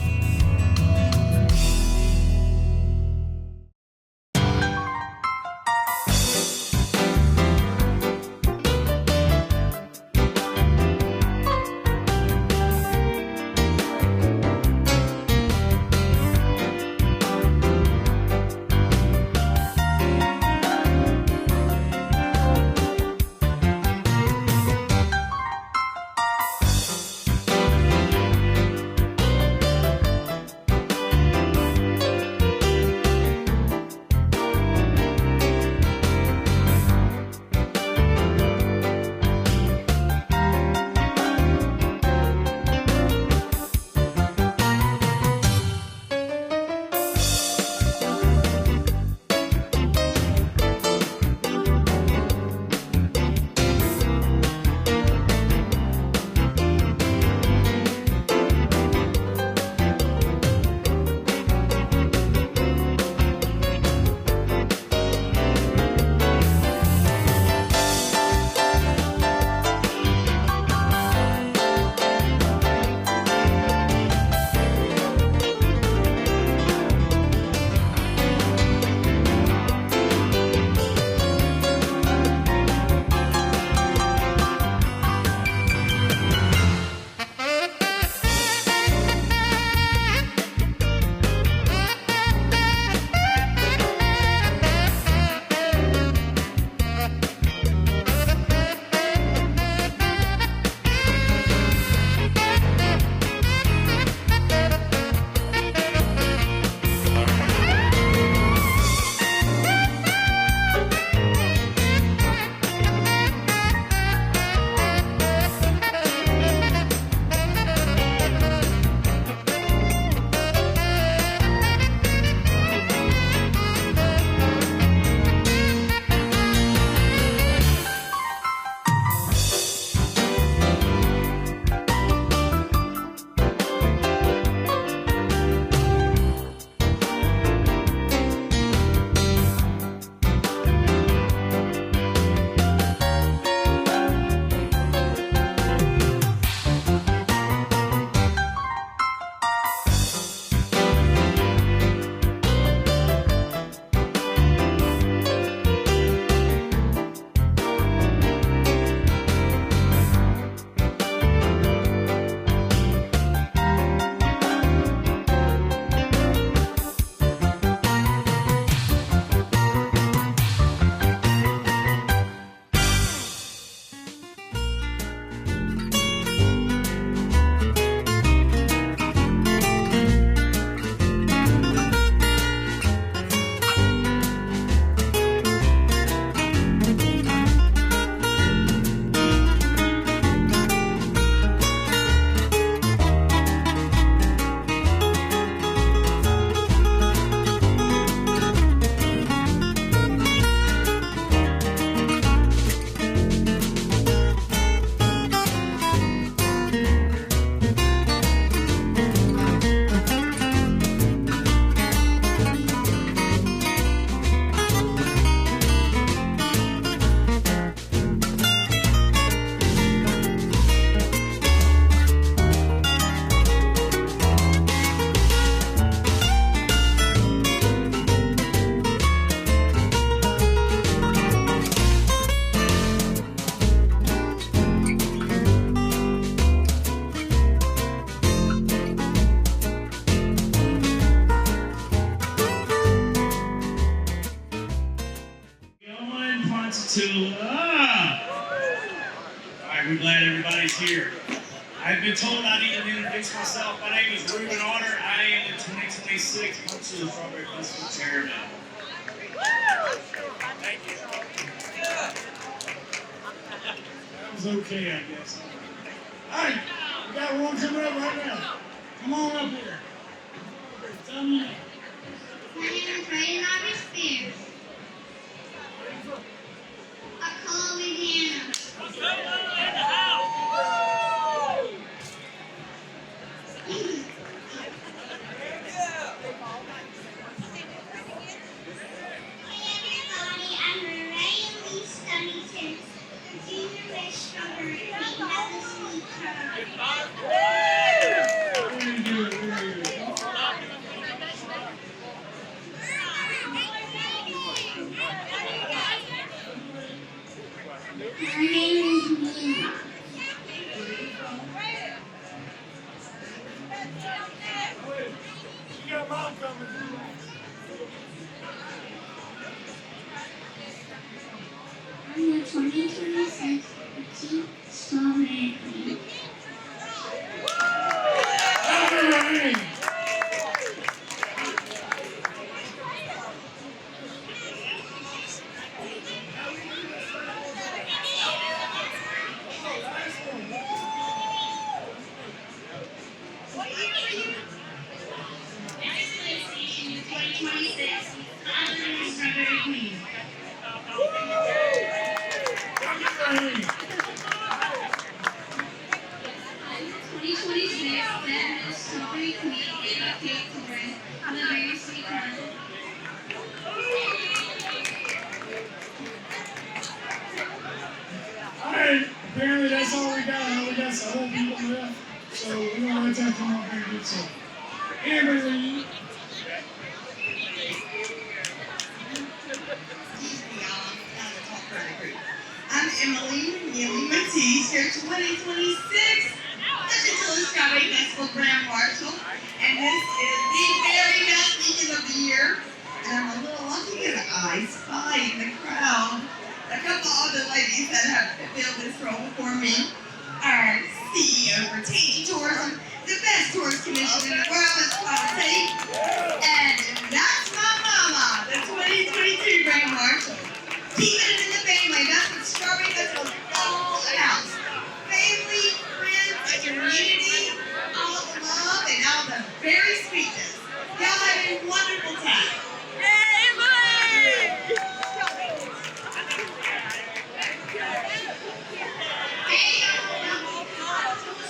Ponchatoula. All right, we're glad everybody's here. I've been told I need to introduce myself. My name is Ruben Arter. I am the 2026 Ponchatoula Strawberry Festival Chairman. Thank you. That was okay, I guess. All right, we got one coming up right now. Come on up here. Tell me. My name is Ryan Robert Spears. Ponchatoula, Louisiana. I'm the 2026 Petite Strawberry Queen. Apparently that's all we got. I know we got some old people left, so we're gonna let that come up here and get some. Emily. I'm Emily Matisse, your 2026 Ponchatoula Strawberry Festival Grand Marshal, and this is the very best weekend of the year. And I'm a little lucky because I spy in the crowd a couple of the ladies that have filled this role before me. Our CEO for Tangy Tourism, the best tourist commission in the world, is Ponchatoula. And that's my mama, the 2022 Grand Marshal. Keeping it in the family, that's what Strawberry Festival is all about. Family, friends, community, all the love and all the very sweetness. Y'all have a wonderful time.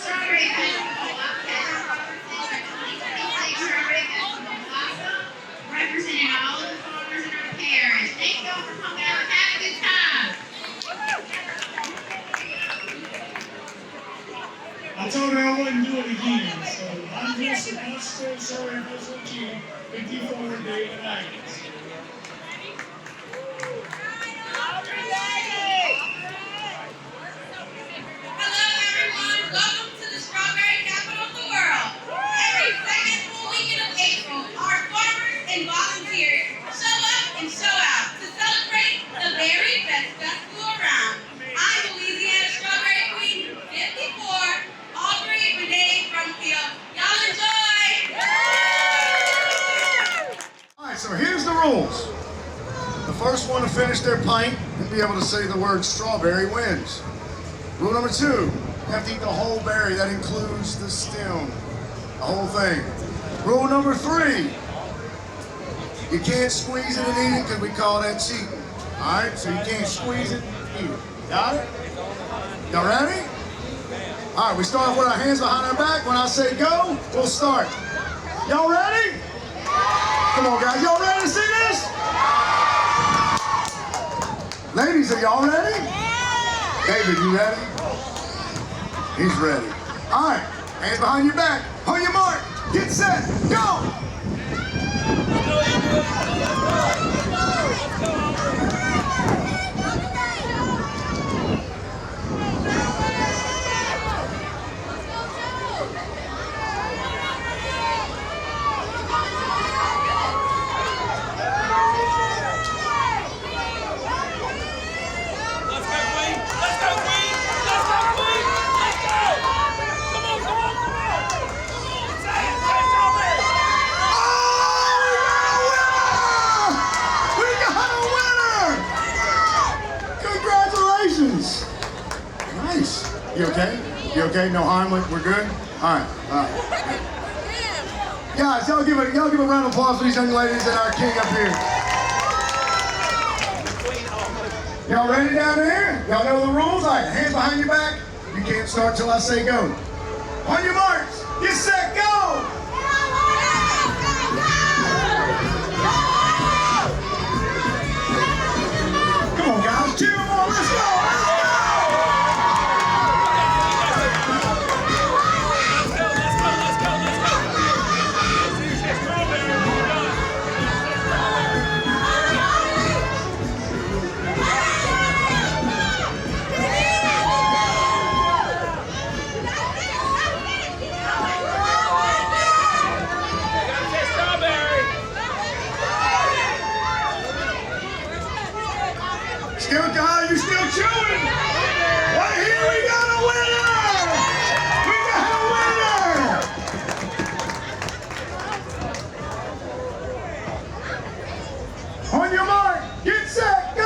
Strawberry Festival, representing all of the farmers in our parish. Thank y'all for coming out and having a good time. I told her I wouldn't do it again, so I'm just so sorry I was with you. 54 day and Agnes. Hello everyone, welcome to the strawberry capital of the world. Every second full weekend of April, our farmers and volunteers show up and show out to celebrate the very best festival around. I'm Louisiana Strawberry Queen 54, Aubrey Renee Brumfield. Y'all enjoy! All right, so here's the rules. The first one to finish their pint and be able to say the word strawberry wins. Rule number 2, you have to eat the whole berry. That includes the stem, the whole thing. Rule number 3, you can't squeeze it and eat it because we call that cheating. All right, so you can't squeeze it, eat it. Got it? Y'all ready? All right, we start off with our hands behind our back. When I say go, we'll start. Y'all ready? Come on, guys. Y'all ready to see this? Ladies, are y'all ready? David, you ready? He's ready. All right, hands behind your back. On your mark, get set, go! You okay? You okay? No harm? We're good? All right. Guys, y'all give a round of applause for these young ladies and our king up here. Y'all ready down there? Y'all know the rules? All right, hands behind your back. You can't start till I say go. On your marks, get set, go! Come on, guys, cheer them on, let's go, let's go! Still, guys, you still chewing? Right here, we got a winner! We got a winner! On your mark, get set, go!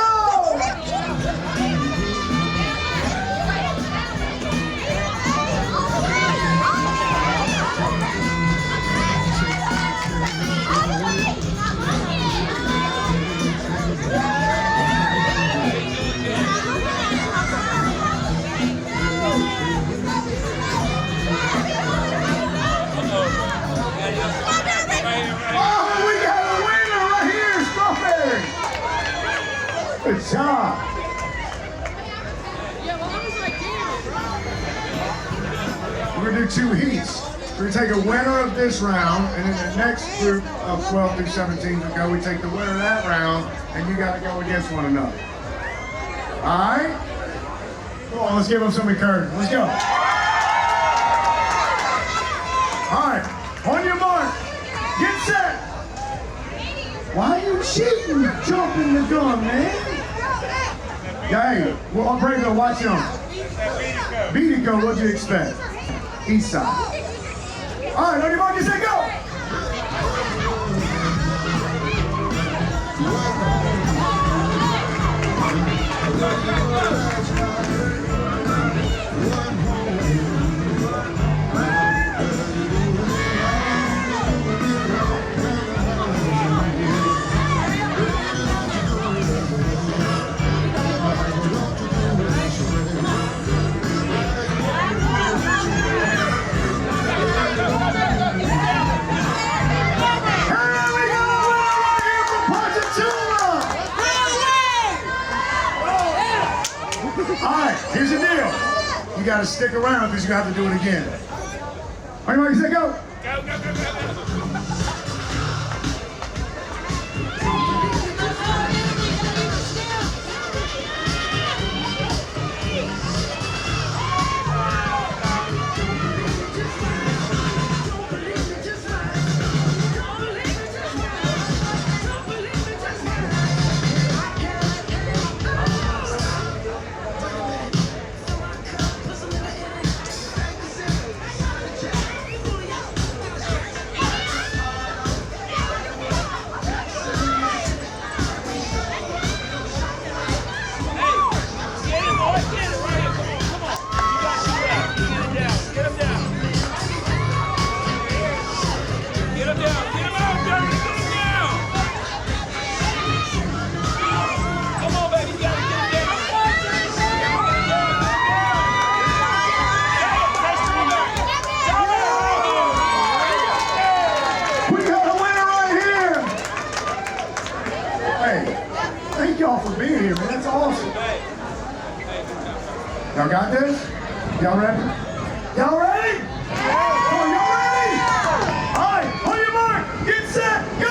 Good job. We're going to do 2 heats. We're going to take a winner of this round, and in the next group of 12 through 17 to go, we take the winner of that round, and you got to go against one another. All right? Come on, let's give them some encouragement. Let's go. All right, on your mark, get set. Why are you cheating? Jumping the gun, man. Hey, well, I'm ready to watch him. Beat it, go. What'd you expect? East side. All right, on your mark, you say go. Here's the deal. You got to stick around because you have to do it again. All right, say go. Go, go, go, go, go. Y'all got this? Y'all ready? Y'all ready? Come on, y'all ready? All right, on your mark, get set, go!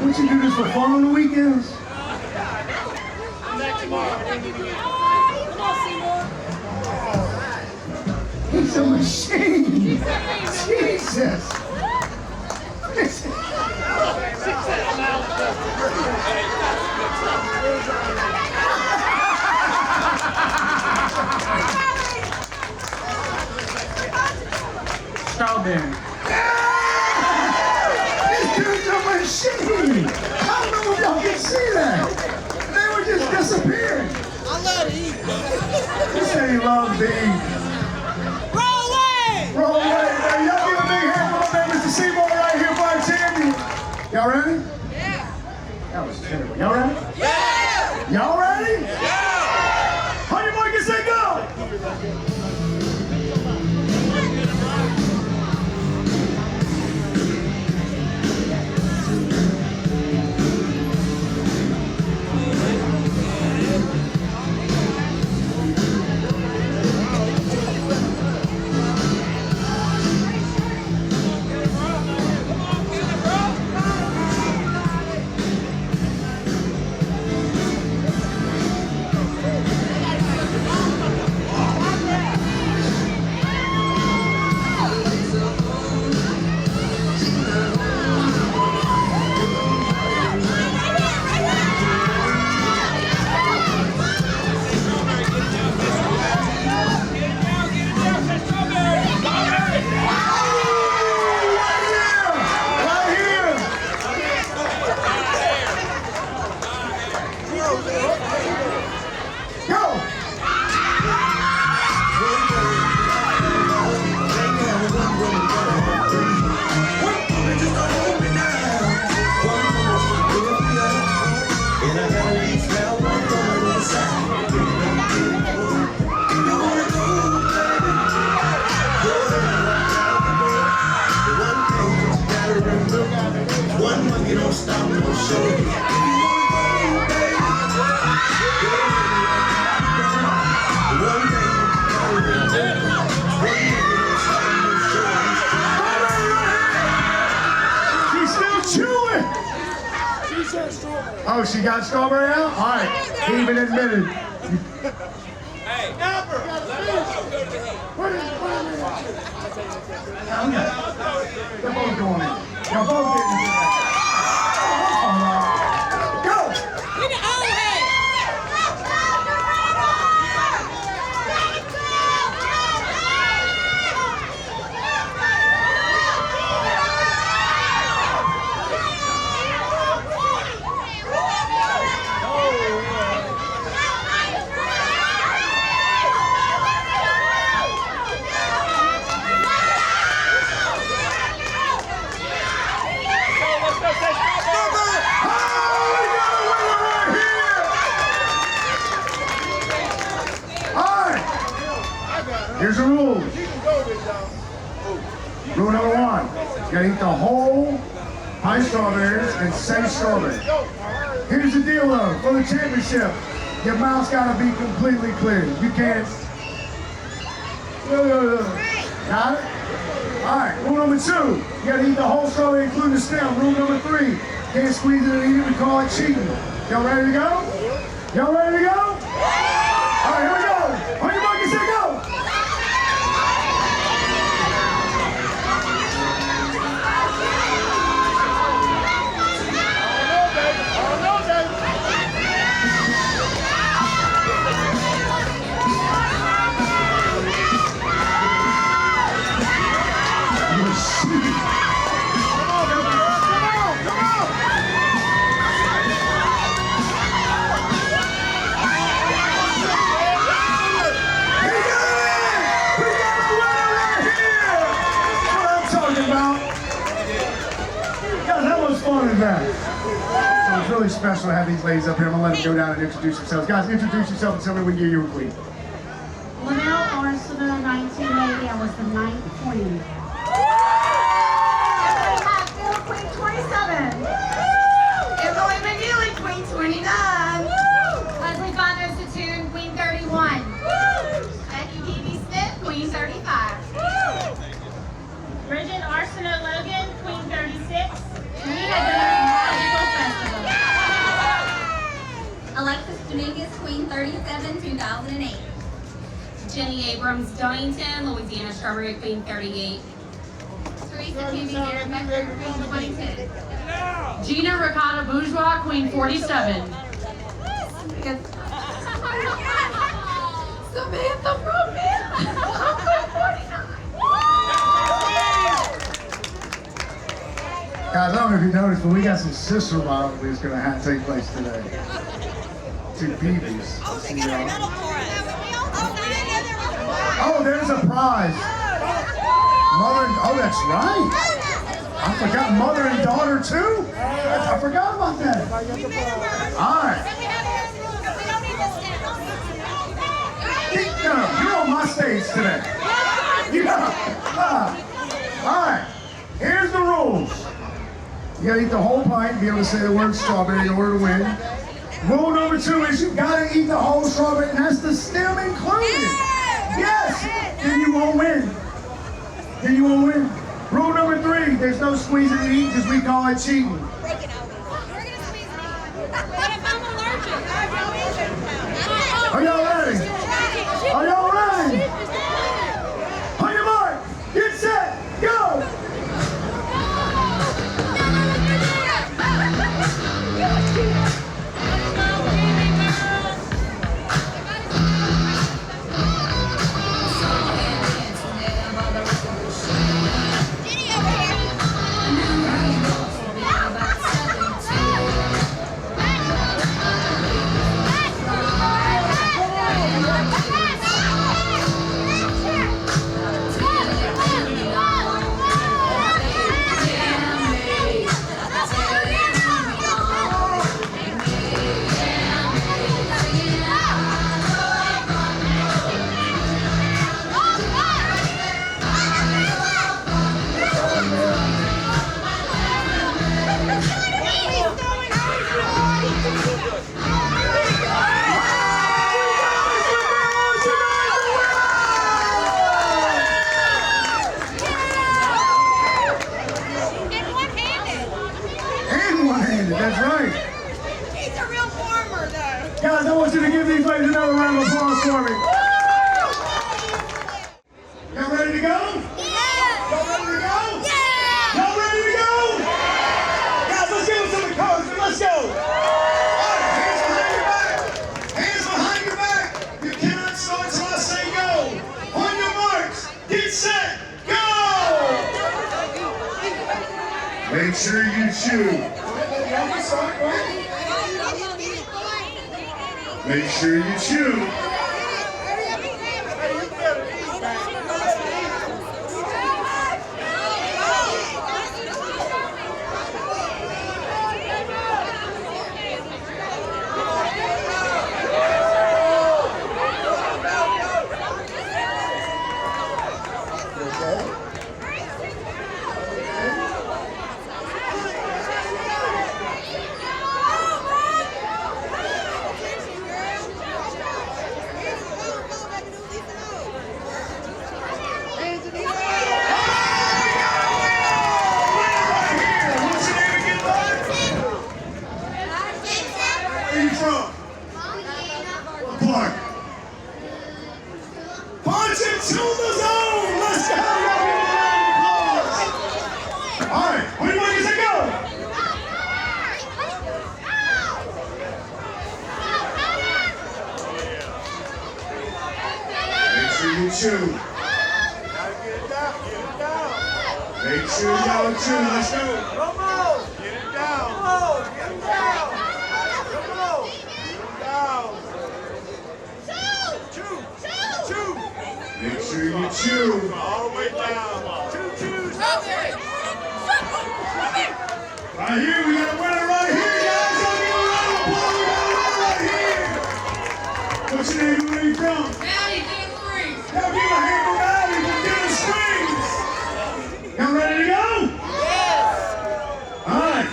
Would you do this for fun on the weekends? He's a machine. Jesus. Strawberry. This dude's a machine. I don't know if y'all can see that. They were just disappearing. I love to eat. He said he loves to eat. Roll away! Roll away. Now, y'all give a big hand for my man, Mr. Seymour, right here for our champion. Y'all ready? Yeah. That was terrible. Y'all ready? Yeah! Y'all ready? Yeah! Honey boy, can say go! Oh, she got strawberry out? All right. He even admitted. Hey, Albert! They're both going in. Y'all both getting in. Go! Get it on, hey! Here's the rules. Rule number one, you gotta eat the whole pie strawberries and say strawberry. Here's the deal though, for the championship, your mouth's gotta be completely clear. You can't. Got it? All right, rule number two, you gotta eat the whole strawberry including the stem. Rule number three, can't squeeze it and eat it, we call it cheating. Y'all ready to go? Y'all ready to go? All right, here we go. On your mark, you say go. That. So it's really special to have these ladies up here. I'm gonna let them go down and introduce themselves. Guys, introduce yourself and tell me when you were queen. Linnell Arsenal, 1980. I was the 9th queen. We have Phil, queen 27. Emily McNeely, queen 29. Leslie Bonner Satoon, queen 31. Becky D.B. Smith, queen 35. Bridget Arsenault Logan, queen 36. Alexis Dominguez, queen Abrams Dunnington, Louisiana Strawberry Queen 38. Teresa Phoebe Garrett Becker, Queen 22. Gina Ricotta Bourgeois, Queen 47. Samantha Brooklyn, Queen 49. Guys, I don't know if you noticed, but we got some sister rivalries going to take place today. Two Phoebes. Oh, they got a medal for us. Oh, there's a prize. Mother and, oh, that's right. I forgot mother and daughter too. I forgot about that. All right. No, you're on my stage today. All right. Here's the rules. You gotta eat the whole pint, be able to say the word strawberry in order to win. Rule number 2 is you gotta eat the whole strawberry, and that's the stem included. Yes! Then you won't win. Then you won't win. Rule number 3, there's no squeezing to eat because we call it cheating. What if I'm allergic? Are y'all ready? Are y'all ready? On your mark, get set, go! That's right. He's a real farmer, though. Guys, I want you to give these ladies another round of applause for me. Y'all ready to go? Yeah. Y'all ready to go? Yeah. Y'all ready to go? Yeah. Guys, let's give them some encouragement. Let's go. All right, hands behind your back. Hands behind your back. You cannot start till I say go. On your marks, get set, go. Make sure you chew. Make sure you chew. Ponchatoula zone! Let's go! All right, when you want to say go? Make sure you chew. Make sure y'all chew. Let's go. Come on! Get it down. Come on! Get it down. Come on! Get it down. Chew! Make sure you chew. All the way down. Chew. Right here, we got a winner right here, guys. I'll give a round of applause. We got a winner right here. What's your name? Where are you from? Maddie, Dinner Springs. Y'all give a hand for Maddie from Dinner Springs. Y'all ready to go? Yes. All right.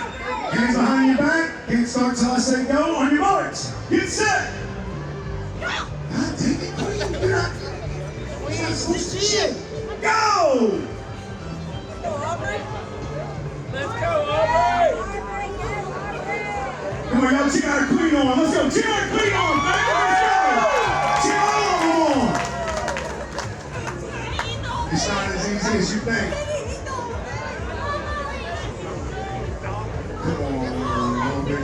Hands behind your back. Can't start till I say go. On your marks. Get set. God dang it, Queen. You're not. Shit. Go! Let's go, Aubrey. Come on, y'all cheer our Queen on. Let's go. Cheer our Queen on, man. Let's go. Cheer all of them on. easy as you think. Come on, Aubrey.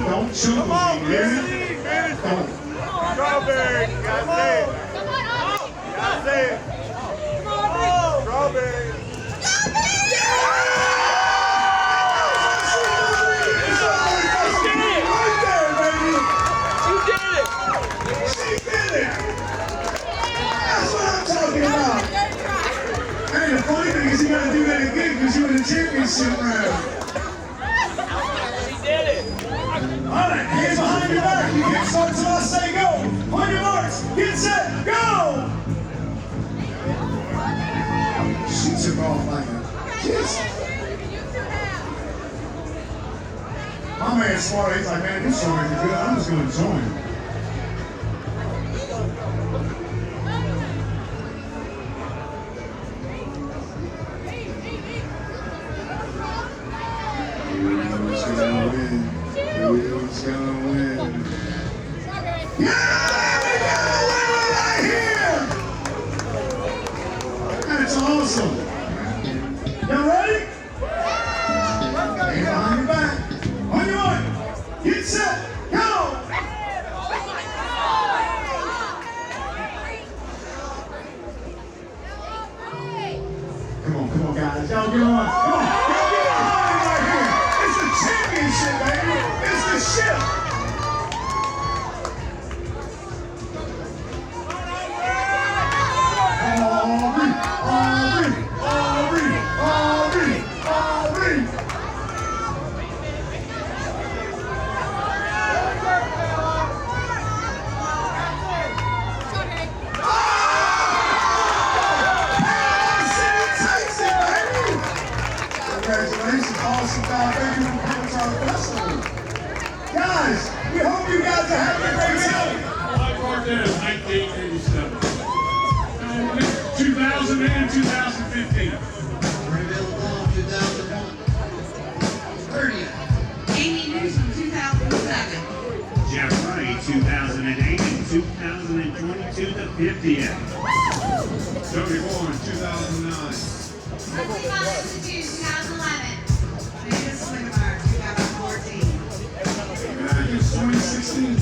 Don't shoot me, man. Don't. Strawberry, you gotta say it. You gotta say it. Strawberry. The funny thing is you gotta do that again because you're in the championship round. He did it. Alright, hands behind your back. You can't start until I say go. On your marks, get set, go! She took off like a kiss. My man's smart. He's like, man, this song is good. I'm just gonna join. Who's gonna win? Who's gonna win? Yeah, we got a winner right here! That's awesome. Y'all ready? Hands behind your back. On your mark. Get set. Go! Come on, guys. Y'all get on. Come on. Championship, baby! It's the ship! Aubrey! Congratulations, awesome job. Thank you for coming to our festival. Guys, we hope you guys are having a great time. I worked in 1987. 2000 and 2015. Amy Newsom, 2007. Jeff Wright, 2008 and 2022, the 50th. Tony Bourne, 2009. Leslie Bonner, 2011. Amanda Swingmeyer, 2014. 2016.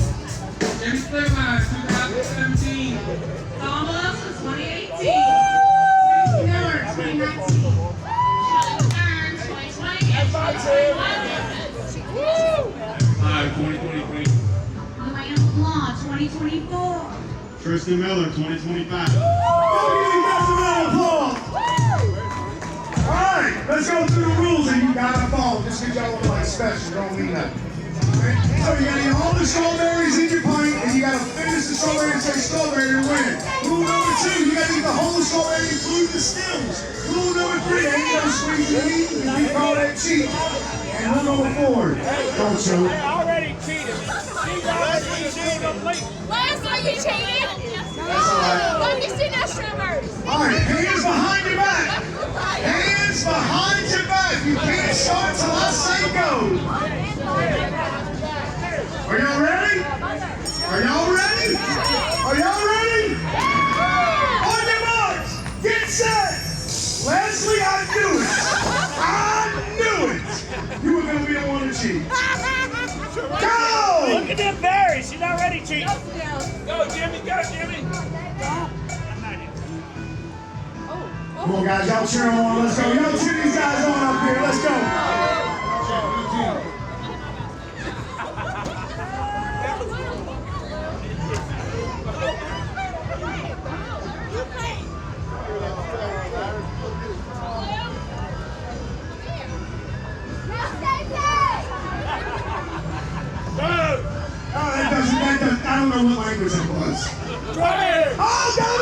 Jimmy Swingmeyer, 2017. Tom Wilson, 2018. Miller, 2019. Shelley Stern, 2020 and 2021. 2023. Luann LeBlanc, 2024. Tristan Miller, 2025. Give you guys a round of applause. Alright, let's go through the rules and you gotta follow. Just because y'all look like special, don't mean that. Okay? So you gotta eat all the strawberries in your pint and you gotta finish the strawberry and say strawberry to win. Rule number 2, you gotta eat the whole strawberry, including the stems. Rule number 3, ain't no squeeze your meat, and we call that cheat. And rule number 4, don't choke. I already cheated. She's already cheated. Last are you cheating? That's all right. Let me see that strippers. Alright, hands behind your back. Hands behind your back. You can't start till I say go. Are y'all ready? Are y'all ready? Are y'all ready? On your marks, get set. Leslie, I knew it. I knew it. You were going to be the one to cheat. Go! Look at them berries. She's already cheating. Go, Jimmy. Go, Jimmy. Come on, guys. Y'all cheer them on. Let's go. Y'all cheer these guys on up here. Let's go. I don't know what language it was. Oh, God,